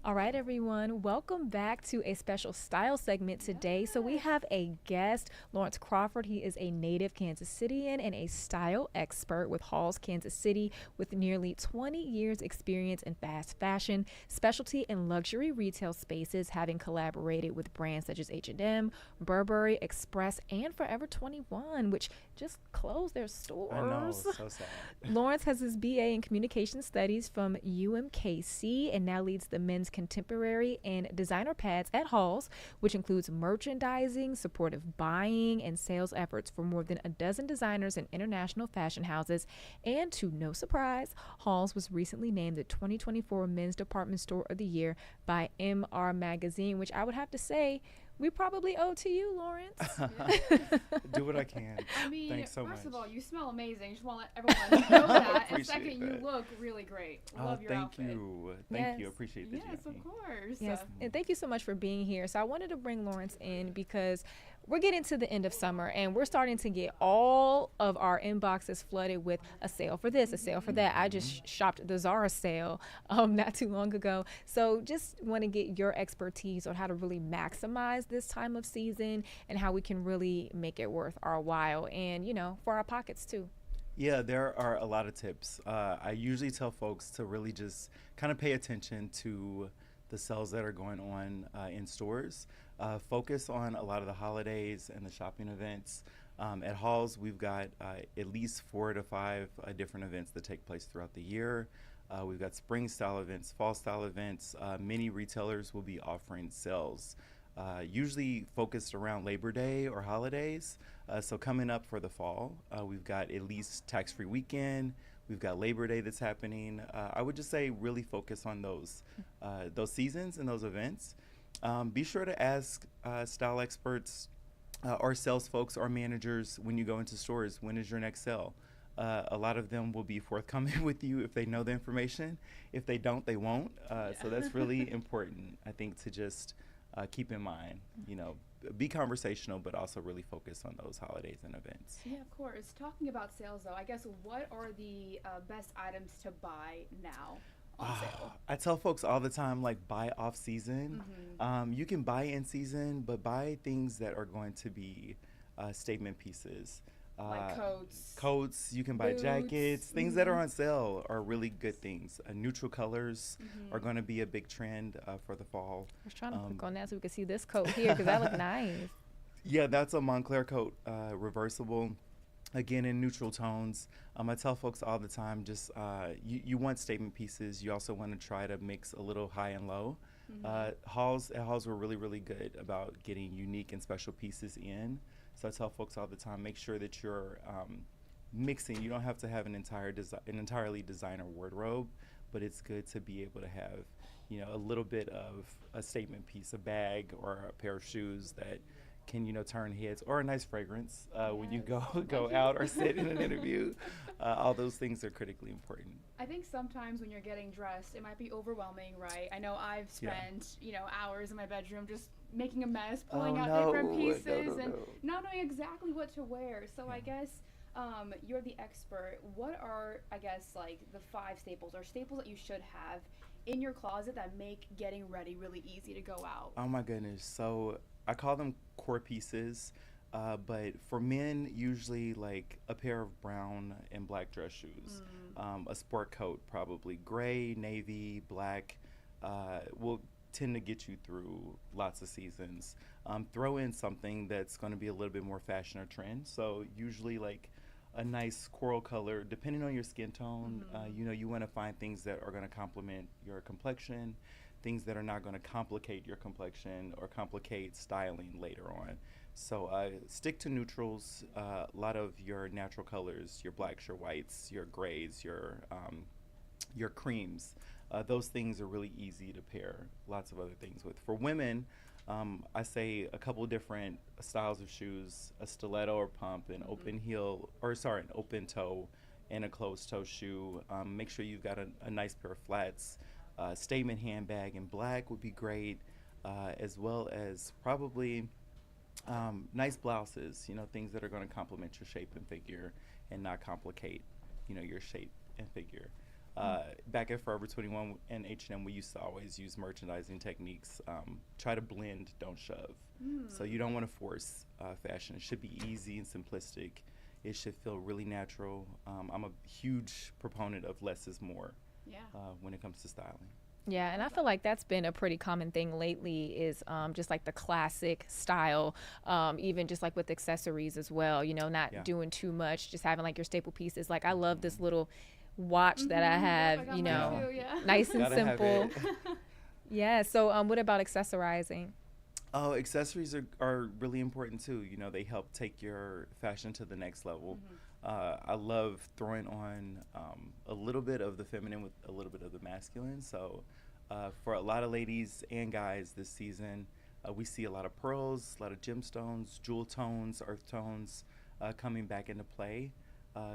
All right, everyone. Welcome back to a special style segment today. So we have a guest, Lawrence Crawford. He is a native Kansas Citian and a style expert with Halls, Kansas City, with nearly 20 years experience in fast fashion, specialty and luxury retail spaces, having collaborated with brands such as H&M, Burberry, Express, and Forever 21, which just closed their stores. I know, so sad. Lawrence has his BA in Communication Studies from UMKC and now leads the men's contemporary and designer pads at Halls, which includes merchandising, supportive buying, and sales efforts for more than a dozen designers and international fashion houses. And to no surprise, Halls was recently named the 2024 Men's Department Store of the Year by MR Magazine, which I would have to say we probably owe to you, Lawrence. Do what I can. I mean, Thanks so first much. of all, you smell amazing. Just want to let everyone know that. And Appreciate second, you that. look really great. Love your Thank outfit. you. Thank you. Yes. Appreciate that. Yes, of course. Yes, and thank you so much for being here. So I wanted to bring Lawrence in because we're getting to the end of summer and we're starting to get all of our inboxes flooded with a sale for this, a sale for that. I just shopped the Zara sale not too long ago. So just want to get your expertise on how to really maximize this time of season and how we can really make it worth our while and, you know, for our pockets too. Yeah, there are a lot of tips. I usually tell folks to really just kind of pay attention to the sales that are going on in stores. Focus on a lot of the holidays and the shopping events. At Halls, we've got at least 4 to 5 different events that take place throughout the year. We've got spring style events, fall style events. Many retailers will be offering sales, usually focused around Labor Day or holidays. So coming up for the fall, we've got at least tax-free weekend. We've got Labor Day that's happening. I would just say really focus on those seasons and those events. Be sure to ask style experts or sales folks or managers when you go into stores, when is your next sale? A lot of them will be forthcoming with you if they know the information. If they don't, they won't. So that's really important, I think, to just keep in mind, you know, be conversational, but also really focus on those holidays and events. Yeah, of course. Talking about sales, though, I guess what are the best items to buy now on sale? I tell folks all the time, like, buy off season. You can buy in season, but buy things that are going to be statement pieces. Like coats. Coats, you can buy boots. jackets. Things that are on sale are really good things. Neutral colors are going to be a big trend for the fall. I was trying to click on that so we could see this coat here because that look nice. Yeah, that's a Montclair coat, reversible. Again, in neutral tones. I tell folks all the time, just you want statement pieces. You also want to try to mix a little high and low. Halls were really, really good about getting unique and special pieces in. So I tell folks all the time, make sure that you're mixing. You don't have to have an entirely designer wardrobe, but it's good to be able to have, you know, a little bit of a statement piece, a bag or a pair of shoes that can, you know, turn heads, or a nice fragrance when you go out or sit in an interview. All those things are critically important. I think sometimes when you're getting dressed, it might be overwhelming, right? I know I've spent, you know, hours in my bedroom just making a mess, pulling out different pieces and not knowing exactly what to wear. So I guess you're the expert. What are, I guess, like the 5 staples or staples that you should have in your closet that make getting ready really easy to go out? Oh my goodness. So I call them core pieces. But for men, usually like a pair of brown and black dress shoes, a sport coat, probably gray, navy, black, will tend to get you through lots of seasons. Throw in something that's going to be a little bit more fashion or trend. So usually like a nice coral color, depending on your skin tone. You know, you want to find things that are going to complement your complexion, things that are not going to complicate your complexion or complicate styling later on. So stick to neutrals, a lot of your natural colors, your blacks, your whites, your grays, your creams. Those things are really easy to pair lots of other things with. For women, I say a couple different styles of shoes, a stiletto or pump, an open heel, an open toe, and a closed toe shoe. Make sure you've got a nice pair of flats. Statement handbag in black would be great, as well as probably nice blouses, you know, things that are going to complement your shape and figure and not complicate, you know, your shape and figure. Back at Forever 21 and H&M, we used to always use merchandising techniques. Try to blend, don't shove. So you don't want to force fashion. It should be easy and simplistic. It should feel really natural. I'm a huge proponent of less is more when it comes to styling. Yeah, and I feel like that's been a pretty common thing lately is just like the classic style, even just like with accessories as well, you know, not doing too much, just having like your staple pieces. Like I love this little watch that I have, you know, nice and simple. Yeah, so what about accessorizing? Oh, accessories are really important too. You know, they help take your fashion to the next level. I love throwing on a little bit of the feminine with a little bit of the masculine. So for a lot of ladies and guys this season, we see a lot of pearls, a lot of gemstones, jewel tones, earth tones coming back into play.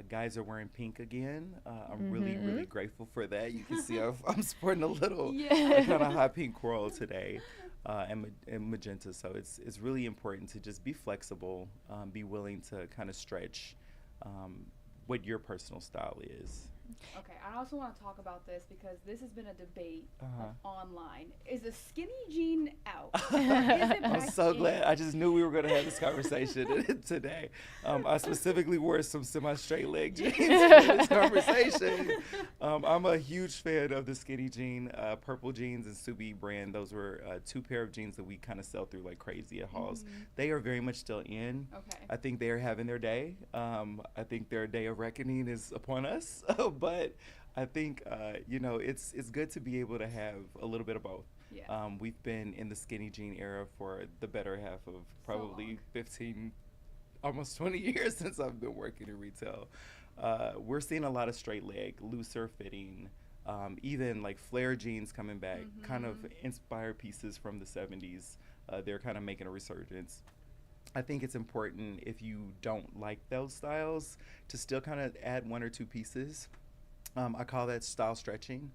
Guys are wearing pink again. I'm really grateful for that. You can see I'm sporting a little kind of hot pink coral today and magenta. So it's really important to just be flexible, be willing to kind of stretch what your personal style is. Okay, I also want to talk about this because this has been a debate online. Is a skinny jean out? I'm so glad. I just knew we were going to have this conversation today. I specifically wore some semi-straight leg jeans for this conversation. I'm a huge fan of the skinny jean, purple jeans and Subi brand. Those were two pair of jeans that we kind of sell through like crazy at Halls. They are very much still in. Okay. I think they are having their day. I think their day of reckoning is upon us. But I think, you know, it's good to be able to have a little bit of both. Yeah. We've been in the skinny jean era for the better half of probably 15, almost 20 years since I've been working in retail. We're seeing a lot of straight leg, looser fitting, even like flare jeans coming back, kind of inspired pieces from the 70s. They're kind of making a resurgence. I think it's important if you don't like those styles to still kind of add one or two pieces. I call that style stretching.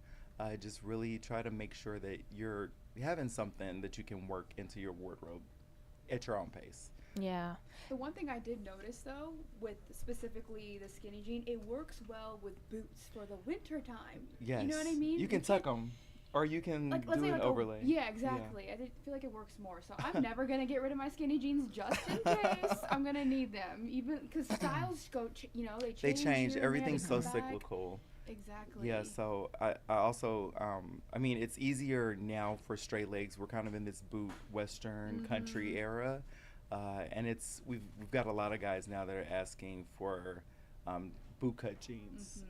Just really try to make sure that you're having something that you can work into your wardrobe at your own pace. Yeah. The one thing I did notice though, with specifically the skinny jean, it works well with boots for the winter time. Yes. You know what I mean? You can tuck them, or you can do an overlay. Yeah, exactly. I feel like it works more. So I'm never gonna get rid of my skinny jeans just in case. I'm gonna need them, even because styles go. You know, they change. They change. Here and there, Everything's they so come back. cyclical. Exactly. Yeah, so I also, I mean, it's easier now for straight legs. We're kind of in this boot western country era, and we've got a lot of guys now that are asking for boot cut jeans,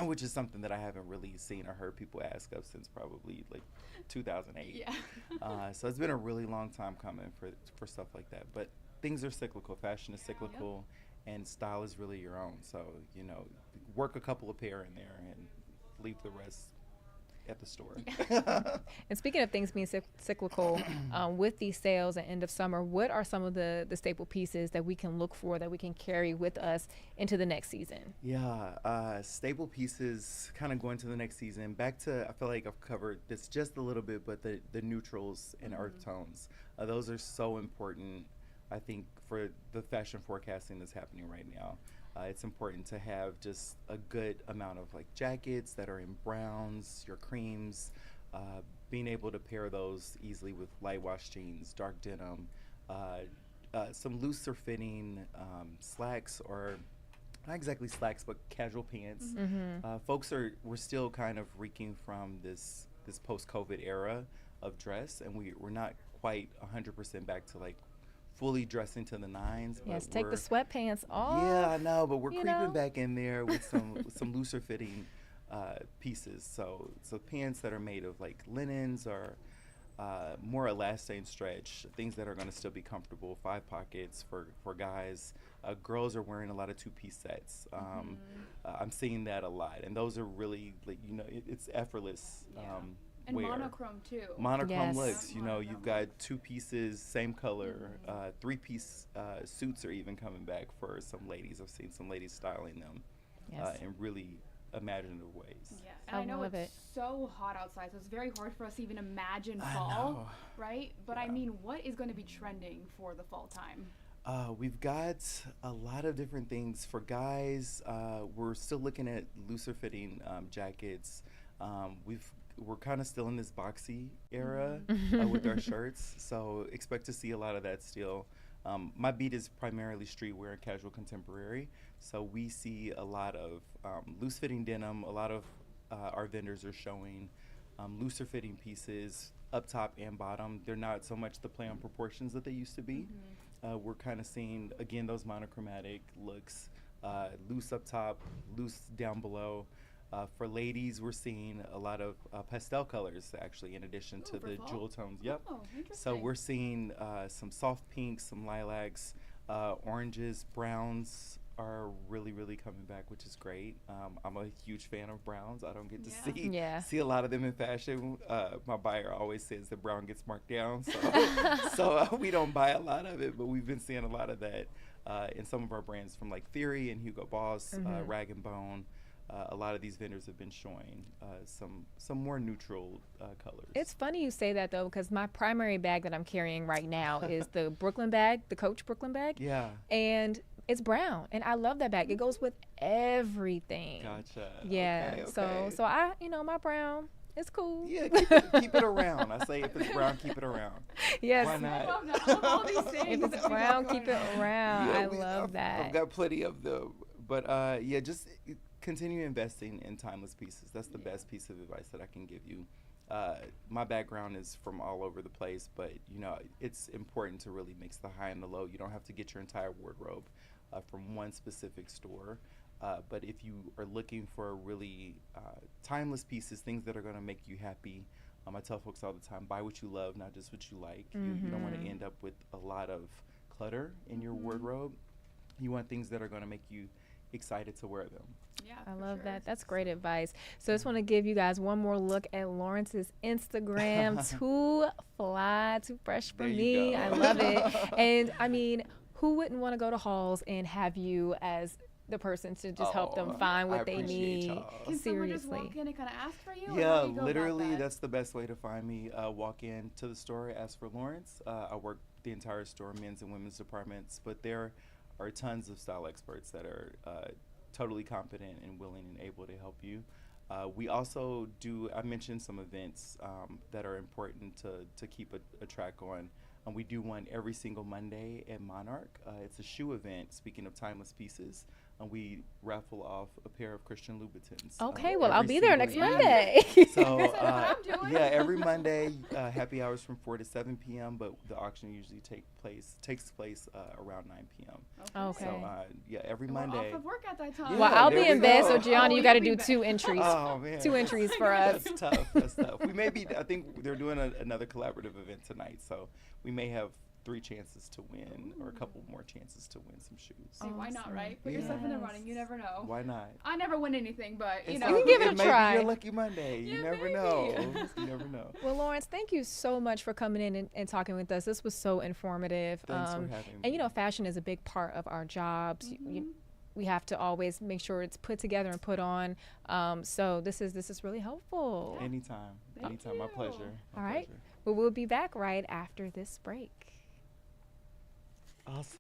which is something that I haven't really seen or heard people ask of since probably like 2008. Yeah. So it's been a really long time coming for stuff like that. But things are cyclical. Fashion is cyclical. And style is really your own. So, you know, work a couple of pair in there and leave the rest at the store. And speaking of things being cyclical, with these sales at end of summer, what are some of the staple pieces that we can look for that we can carry with us into the next season? Yeah, staple pieces kind of going to the next season. Back to, I feel like I've covered this just a little bit, but the neutrals and earth tones, those are so important. I think for the fashion forecasting that's happening right now, it's important to have just a good amount of like jackets that are in browns, your creams, being able to pair those easily with light wash jeans, dark denim, some looser fitting slacks, or not exactly slacks, but casual pants. We're still kind of reeking from this post-COVID era of dress, and we're not quite 100% back to like fully dressing to the nines. Yes, take the sweatpants off. Yeah, I know, but we're creeping back in there with some looser fitting pieces. So pants that are made of like linens or more elastic stretch, things that are going to still be comfortable. 5 pockets for guys. Girls are wearing a lot of 2-piece sets. I'm seeing that a lot, and those are really like, you know, it's effortless. And wear. monochrome too. Monochrome looks, you know, you've got 2 pieces, same color, 3-piece suits are even coming back for some ladies. I've seen some ladies styling them in really imaginative ways. Yeah, and I know it's so hot outside, so it's very hard for us to even imagine fall, right? But I mean, what is going to be trending for the fall time? We've got a lot of different things for guys. We're still looking at looser fitting jackets. We're kind of still in this boxy era with our shirts, so expect to see a lot of that still. My beat is primarily streetwear and casual contemporary, so we see a lot of loose fitting denim. A lot of our vendors are showing looser fitting pieces up top and bottom. They're not so much the play on proportions that they used to be. We're kind of seeing, again, those monochromatic looks, loose up top, loose down below. For ladies, we're seeing a lot of pastel colors, actually, in addition to for the fall? jewel tones. Yep. Oh, So interesting. we're seeing some soft pinks, some lilacs, oranges, browns are really, really coming back, which is great. I'm a huge fan of browns. I don't get to see Yeah. see a lot of them in fashion. My buyer always says that brown gets marked down, so we don't buy a lot of it. But we've been seeing a lot of that in some of our brands from like Theory and Hugo Boss, Rag and Bone. A lot of these vendors have been showing some more neutral colors. It's funny you say that though, because my primary bag that I'm carrying right now is the Brooklyn bag, the Coach Brooklyn bag. Yeah. And it's brown, and I love that bag. It goes with everything. Gotcha. Yeah. Okay, So okay. so I, my brown, it's cool. Yeah, keep it around. I say if it's brown, keep it around. Yes. Why I not? love that. I love all these things. If that it's we got brown, going keep it on. around. Yeah, I we- love I've that. got plenty of them. But yeah, just continue investing in timeless pieces. That's the best piece of advice that I can give you. My background is from all over the place, but it's important to really mix the high and the low. You don't have to get your entire wardrobe from one specific store. But if you are looking for really timeless pieces, things that are going to make you happy, I tell folks all the time, buy what you love, not just what you like. You don't want to end up with a lot of clutter in your wardrobe. You want things that are going to make you excited to wear them. Yeah, I for love sure. that. That's great advice. So I just want to give you guys one more look at Lawrence's Instagram. Too fly, too fresh for There you me. go. I love it. And I mean, who wouldn't want to go to Halls and have you as the person to just help them Oh, find what I they appreciate need? y'all. Can someone just Seriously. walk in and kind of ask for you? or Yeah, how do you go about literally, that? that's the best way to find me. Walk in to the store, ask for Lawrence. I work the entire store, men's and women's departments, but there are tons of style experts that are totally competent and willing and able to help you. We also do, I mentioned some events that are important to keep a track on. We do one every single Monday at Monarch. It's a shoe event, speaking of timeless pieces. We raffle off a pair of Christian Louboutins. Okay, well, I'll every be there single next year. Monday. So, That's what I'm doing. yeah, every Monday, happy hours from 4 to 7 p.m., but the auction usually takes place around 9 p.m. Okay. So, yeah, every And we're Monday. off of work at that time. Yeah, Well, I'll there be we in bed, go. so Gianni, Oh, you got to you'll do be 2 back. entries. Oh, man. 2 entries for us. That's tough. That's tough. We may be, I think they're doing another collaborative event tonight, so we may have 3 chances to win or a couple more chances to win some shoes. Hey, why not, Awesome. right? Put yourself in the Yes. running. You never know. Why not? I never win anything, but you It's know. You all can give good. it a Maybe try. your lucky Monday. You Yeah, never maybe. know. You never know. Well, Lawrence, thank you so much for coming in and talking with us. This was so informative. Thanks for having And me. fashion is a big part of our jobs. We have to always make sure it's put together and put on. So this is really helpful. Anytime. Thank Anytime. My you. pleasure. My All right. pleasure. Well, we'll be back right after this break. Awesome.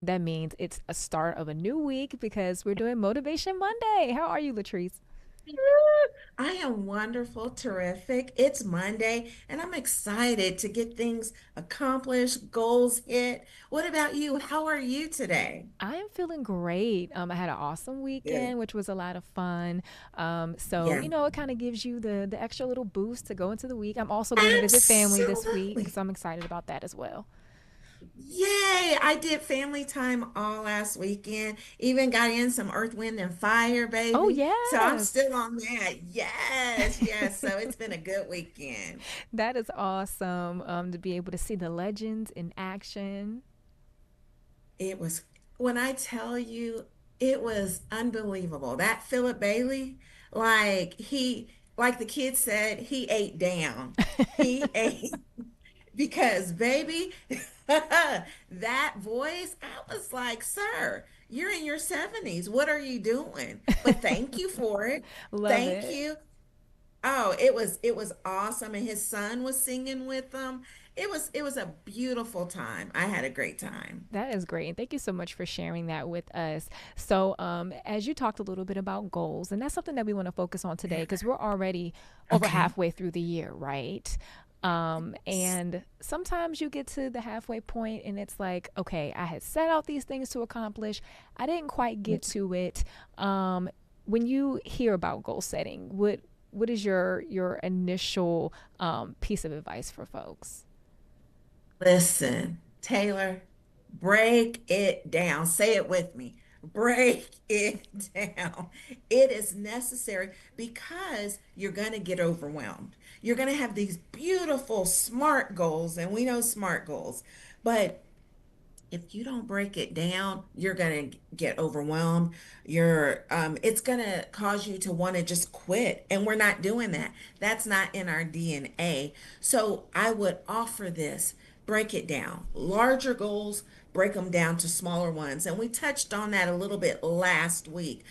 That means it's a start of a new week because we're doing Motivation Monday. How are you, Latrice? I am wonderful, terrific. It's Monday, and I'm excited to get things accomplished, goals hit. What about you? How are you today? I am feeling great. I had an awesome Good. weekend, which was a lot of fun. So Yeah, it kind of gives you the extra little boost to go into the week. I'm also going to visit family this week, absolutely. so I'm excited about that as well. Yay! I did family time all last weekend. Even got in some Earth, Wind, and Fire, Oh baby. So I'm yes, still on that. Yes, yes. So it's been a good weekend. that is awesome. To be able to see the legends in action. It was, when I tell you, it was unbelievable. That Philip Bailey, like the kid said, he ate down. He ate because, baby, that voice, I was like, sir, you're in your 70s. What are you doing? But thank you for it. Love Thank it. you. Oh, it was awesome. And his son was singing with them. It was a beautiful time. I had a great time. That is great. And thank you so much for sharing that with us. So, as you talked a little bit about goals, and that's something that we want to focus on today because we're already over Okay. halfway through the year, right? And sometimes you get to the halfway point and it's like, okay, I had set out these things to accomplish. I didn't quite get to it. When you hear about goal setting, what is your initial piece of advice for folks? Listen, Taylor, break it down. Say it with me. Break it down. It is necessary because you're going to get overwhelmed. You're going to have these beautiful SMART goals, and we know SMART goals, but if you don't break it down, you're going to get overwhelmed. It's going to cause you to want to just quit. And we're not doing that. That's not in our DNA. So I would offer this, break it down. Larger goals, break them down to smaller ones. And we touched on that a little bit last week.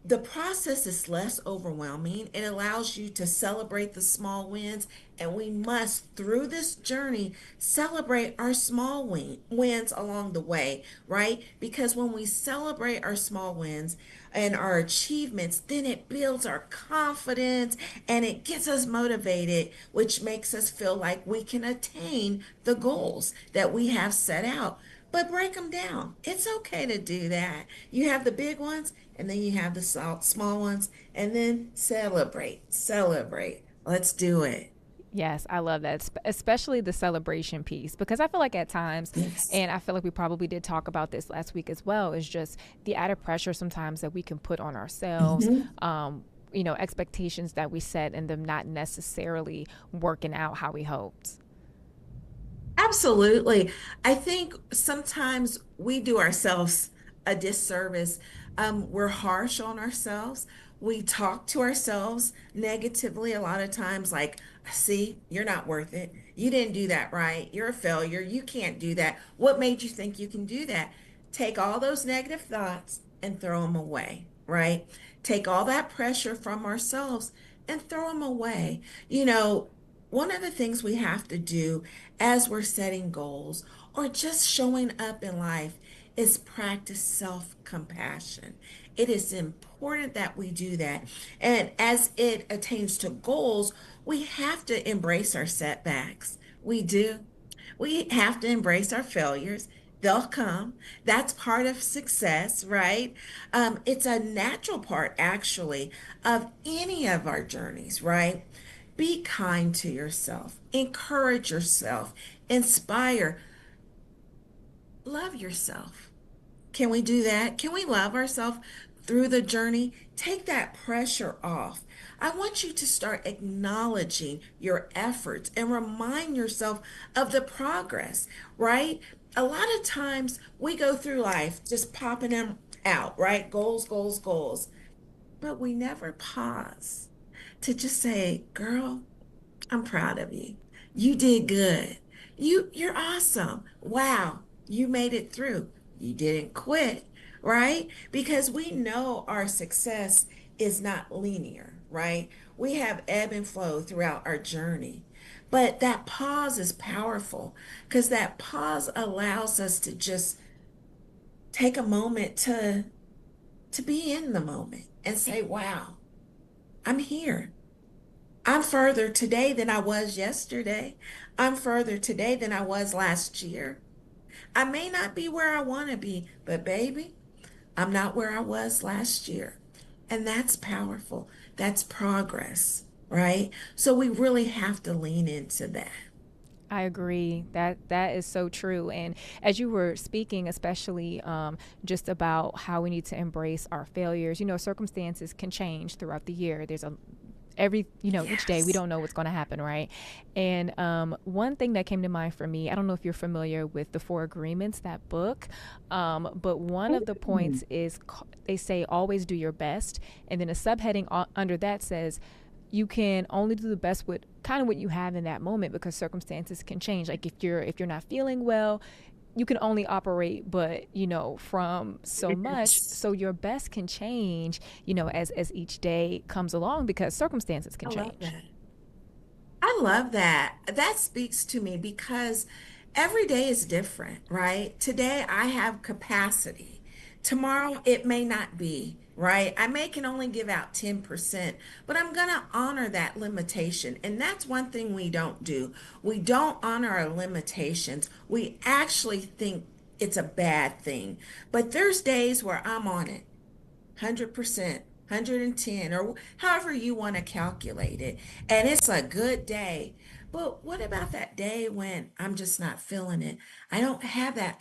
The process is less overwhelming. It allows you to celebrate the small wins, and we must, through this journey, celebrate our small wins along the way, right? Because when we celebrate our small wins and our achievements, then it builds our confidence and it gets us motivated, which makes us feel like we can attain the goals that we have set out. But break them down. It's okay to do that. You have the big ones, and then you have the small ones, and then celebrate, celebrate. Let's do it. Yes, I love that, especially the celebration piece, because I feel like at times, Yes. and I feel like we probably did talk about this last week as well, is just the added pressure sometimes that we can put on ourselves. Mhm. Expectations that we set and them not necessarily working out how we hoped. Absolutely. I think sometimes we do ourselves a disservice. We're harsh on ourselves. We talk to ourselves negatively a lot of times, like, see, you're not worth it. You didn't do that right. You're a failure. You can't do that. What made you think you can do that? Take all those negative thoughts and throw them away, right? Take all that pressure from ourselves and throw them away. You know, one of the things we have to do as we're setting goals or just showing up in life is practice self compassion. It is important that we do that. And as it attains to goals, we have to embrace our setbacks. We do. We have to embrace our failures. They'll come. That's part of success, right? It's a natural part, actually, of any of our journeys, right? Be kind to yourself, encourage yourself, inspire, love yourself. Can we do that? Can we love ourselves through the journey? Take that pressure off. I want you to start acknowledging your efforts and remind yourself of the progress, right? A lot of times we go through life just popping them out, right? Goals, goals, goals. But we never pause to just say, girl, I'm proud of you. You did good. You're awesome. Wow, you made it through. You didn't quit, right? Because we know our success is not linear, right? We have ebb and flow throughout our journey. But that pause is powerful because that pause allows us to just take a moment to be in the moment and say, wow, I'm here. I'm further today than I was yesterday. I'm further today than I was last year. I may not be where I want to be, but baby, I'm not where I was last year. And that's powerful. That's progress, right? So we really have to lean into that. I agree that that is so true. And as you were speaking, especially just about how we need to embrace our failures, circumstances can change throughout the year. There's a every each day we Yes. don't know what's going to happen, right? And one thing that came to mind for me, I don't know if you're familiar with the Four Agreements, that book, but one of the points is they say always do your best, and then a subheading under that says you can only do the best with kind of what you have in that moment because circumstances can change. Like if you're not feeling well, you can only operate but from so much, so your best can change as each day comes along because circumstances can I love change. that. I love that. That speaks to me because every day is different, right? Today I have capacity. Tomorrow it may not be, right? I may can only give out 10%, but I'm going to honor that limitation. And that's one thing we don't do. We don't honor our limitations. We actually think it's a bad thing. But there's days where I'm on it. 100%, 110, or however you want to calculate it. And it's a good day. But what about that day when I'm just not feeling it? I don't have that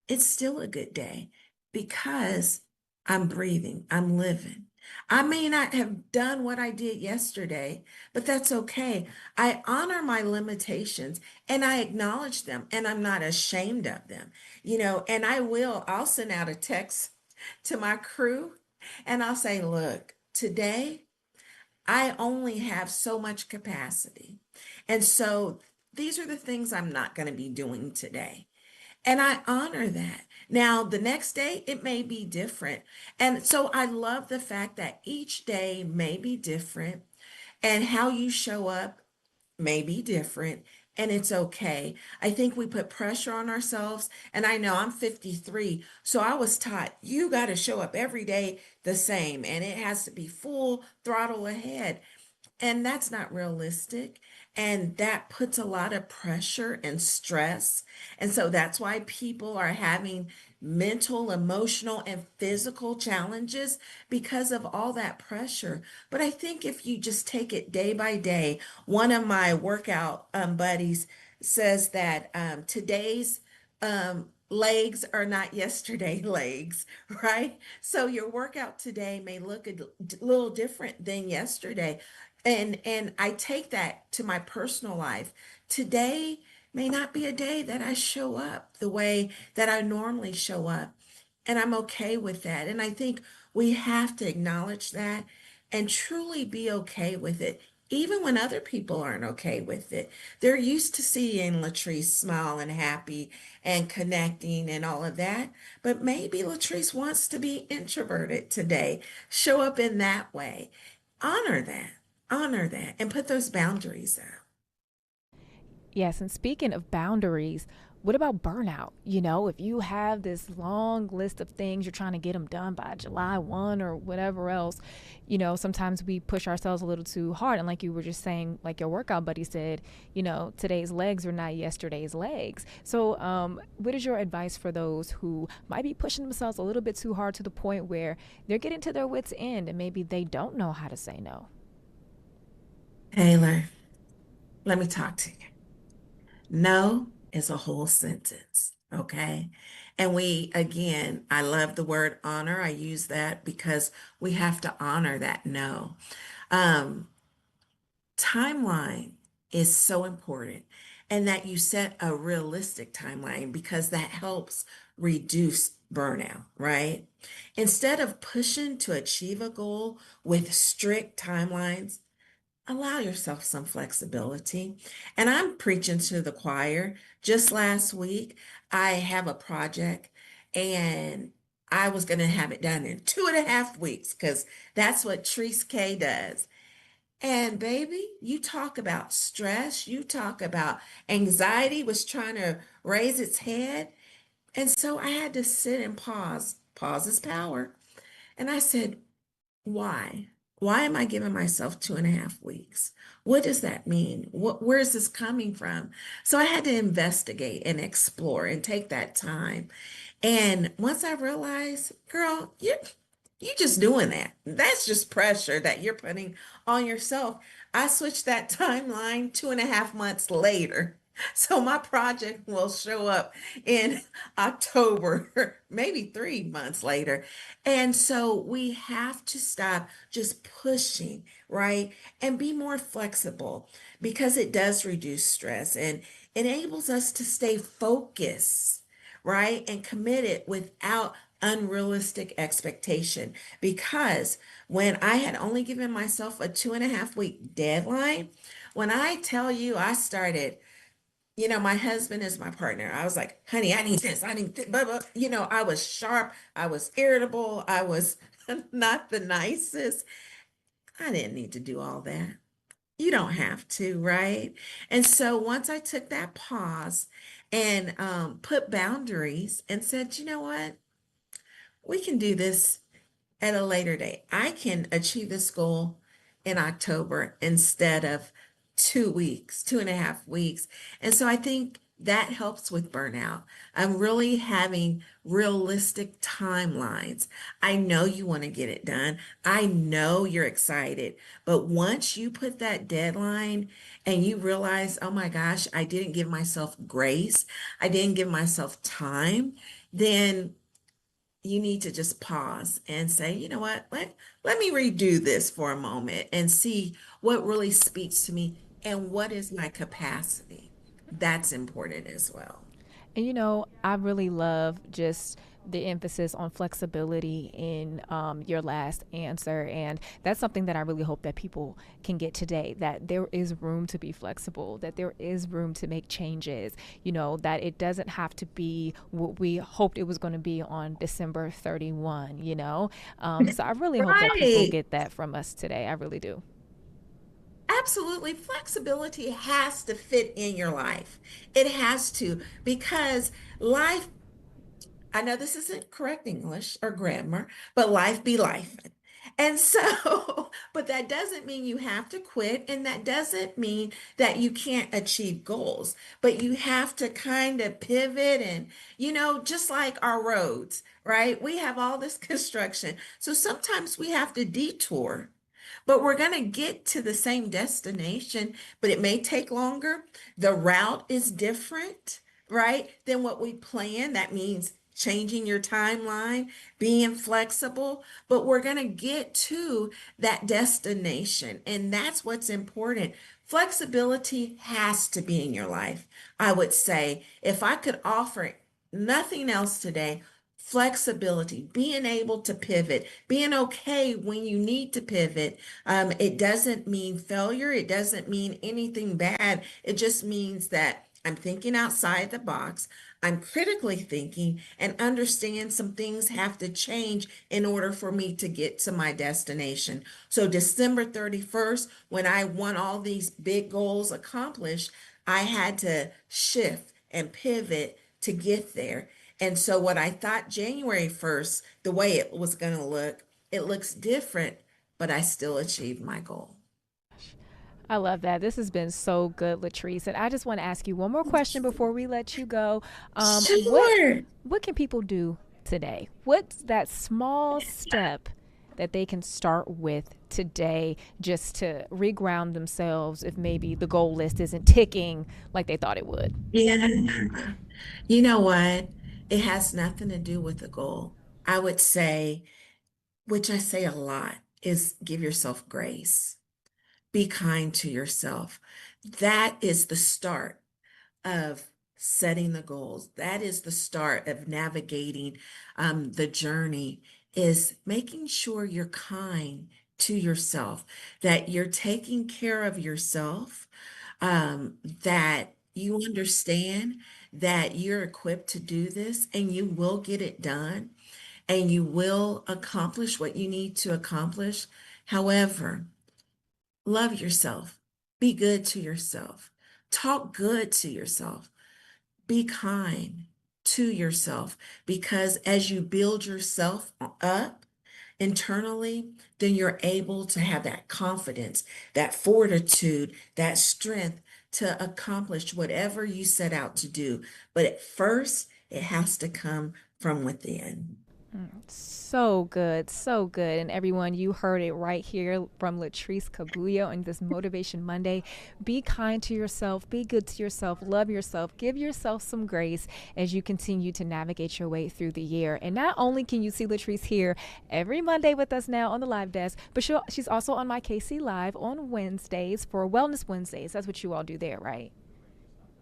it's still a good day because I'm breathing, I'm living. I may not have done what I did yesterday, but that's okay. I honor my limitations and I acknowledge them and I'm not ashamed of them. And I'll send out a text to my crew and I'll say, look, today I only have so much capacity. And so these are the things I'm not going to be doing today. And I honor that. Now, the next day, it may be different. And so I love the fact that each day may be different and how you show up may be different. And it's okay. I think we put pressure on ourselves. And I know I'm 53. So I was taught you got to show up every day the same and it has to be full throttle ahead. And that's not realistic. And that puts a lot of pressure and stress. And so that's why people are having mental, emotional, and physical challenges because of all that pressure. But I think if you just take it day by day, one of my workout buddies says that today's legs are not yesterday legs, right? So your workout today may look a little different than yesterday. And I take that to my personal life. Today may not be a day that I show up the way that I normally show up. And I'm okay with that. And I think we have to acknowledge that and truly be okay with it, even when other people aren't okay with it. They're used to seeing Latrice smile and happy and connecting and all of that. But maybe Latrice wants to be introverted today, show up in that way. Honor that, honor that, and put those boundaries out. Yes, and speaking of boundaries, what about burnout? If you have this long list of things you're trying to get them done by July 1 or whatever else, sometimes we push ourselves a little too hard. And like you were just saying, like your workout buddy said, today's legs are not yesterday's legs. So, what is your advice for those who might be pushing themselves a little bit too hard to the point where they're getting to their wits' end and maybe they don't know how to say no? Taylor, let me talk to you. No is a whole sentence, okay? And again, I love the word honor. I use that because we have to honor that no. Um, Timeline is so important, and that you set a realistic timeline because that helps reduce burnout, right? Instead of pushing to achieve a goal with strict timelines, allow yourself some flexibility. And I'm preaching to the choir. Just last week, I have a project and I was going to have it done in 2.5 weeks because that's what Treese K does. And baby, you talk about stress, you talk about anxiety was trying to raise its head. And so I had to sit and pause. Pause is power. And I said, why? Why am I giving myself 2.5 weeks? What does that mean? Where is this coming from? So I had to investigate and explore and take that time. And once I realized, girl, you just doing that. That's just pressure that you're putting on yourself. I switched that timeline 2.5 months later. So my project will show up in October, maybe 3 months later. And so we have to stop just pushing, right? And be more flexible because it does reduce stress and enables us to stay focused, right? And committed without unrealistic expectation. Because when I had only given myself a 2.5 week deadline, when I tell you I started, my husband is my partner. I was like, honey, I need this, I need this, blah, blah. I was sharp, I was irritable, I was not the nicest. I didn't need to do all that. You don't have to, right? And so once I took that pause and put boundaries and said, you know what? We can do this at a later date. I can achieve this goal in October instead of 2 weeks, 2.5 weeks. And so I think that helps with burnout. I'm really having realistic timelines. I know you want to get it done. I know you're excited. But once you put that deadline and you realize, oh my gosh, I didn't give myself grace, I didn't give myself time, then you need to just pause and say, you know what, let me redo this for a moment and see what really speaks to me and what is my capacity. That's important as well. And I really love just the emphasis on flexibility in your last answer. And that's something that I really hope that people can get today, that there is room to be flexible, that there is room to make changes, that it doesn't have to be what we hoped it was going to be on December 31, So I really hope that people Right. get that from us today. I really do. Absolutely. Flexibility has to fit in your life. It has to, because life, I know this isn't correct English or grammar, but life be life. And so, but that doesn't mean you have to quit, and that doesn't mean that you can't achieve goals, but you have to kind of pivot and, just like our roads, right? We have all this construction. So sometimes we have to detour, but we're going to get to the same destination, but it may take longer. The route is different, right, than what we plan. That means changing your timeline, being flexible, but we're going to get to that destination. And that's what's important. Flexibility has to be in your life. I would say if I could offer nothing else today, flexibility, being able to pivot, being okay when you need to pivot. It doesn't mean failure. It doesn't mean anything bad. It just means that I'm thinking outside the box. I'm critically thinking and understand some things have to change in order for me to get to my destination. So December 31st, when I want all these big goals accomplished, I had to shift and pivot to get there. And so what I thought January 1st, the way it was going to look, it looks different, but I still achieved my goal. I love that. This has been so good, Latrice. And I just want to ask you one more question before we let you go. Um, what Sure. what can people do today? What's that small step that they can start with today just to reground themselves if maybe the goal list isn't ticking like they thought it would? Yeah. You know what? It has nothing to do with the goal. I would say, which I say a lot, is give yourself grace. Be kind to yourself. That is the start of setting the goals. That is the start of navigating the journey, is making sure you're kind to yourself, that you're taking care of yourself, that you understand that you're equipped to do this and you will get it done and you will accomplish what you need to accomplish. However, love yourself. Be good to yourself. Talk good to yourself. Be kind. to yourself, because as you build yourself up internally, then you're able to have that confidence, that fortitude, that strength to accomplish whatever you set out to do. But at first, it has to come from within. So good, so good. And everyone, you heard it right here from Latrice Cabuya on this Motivation Monday. Be kind to yourself, be good to yourself, love yourself, give yourself some grace as you continue to navigate your way through the year. And not only can you see Latrice here every Monday with us now on the live desk, but she's also on my KC Live on Wednesdays for Wellness Wednesdays. That's what you all do there, right?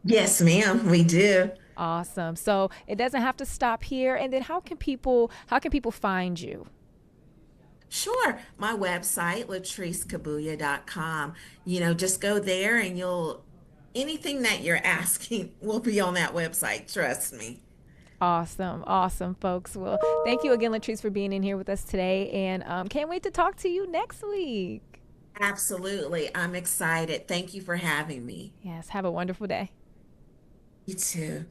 Yes, ma'am, we do. Awesome. So it doesn't have to stop here. And then how can people find you? Sure. My website, latricecabuya.com. Just go there and anything that you're asking will be on that website. Trust me. Awesome. Awesome, folks. Well, thank you again, Latrice, for being in here with us today. And can't wait to talk to you next week. Absolutely. I'm excited. Thank you for having me. Yes. Have a wonderful day. You too.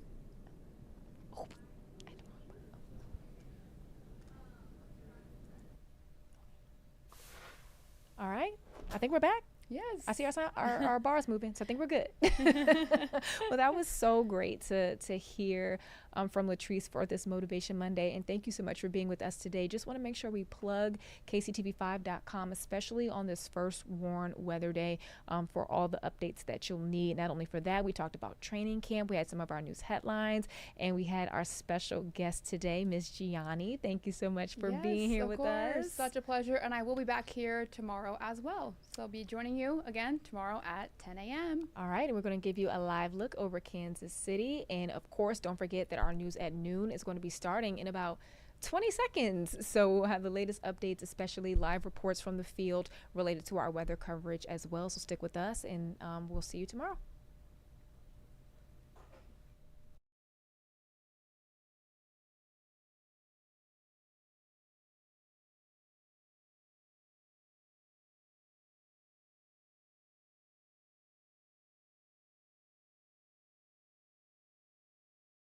All right. I think we're back. Yes. I see our bars moving, so I think we're good. Well, that was so great to hear from Latrice for this Motivation Monday. And thank you so much for being with us today. Just want to make sure we plug kctv5.com, especially on this first warm weather day, for all the updates that you'll need. Not only for that, we talked about training camp. We had some of our news headlines, and we had our special guest today, Miss Jiani. Thank you so much for being here with us. Such a pleasure. And I will be back here tomorrow as well. So I'll be joining you again tomorrow at 10 a.m. All right, and we're going to give you a live look over Kansas City. And of course, don't forget that our news at noon is going to be starting in about 20 seconds. So we'll have the latest updates, especially live reports from the field related to our weather coverage as well. So stick with us, and we'll see you tomorrow.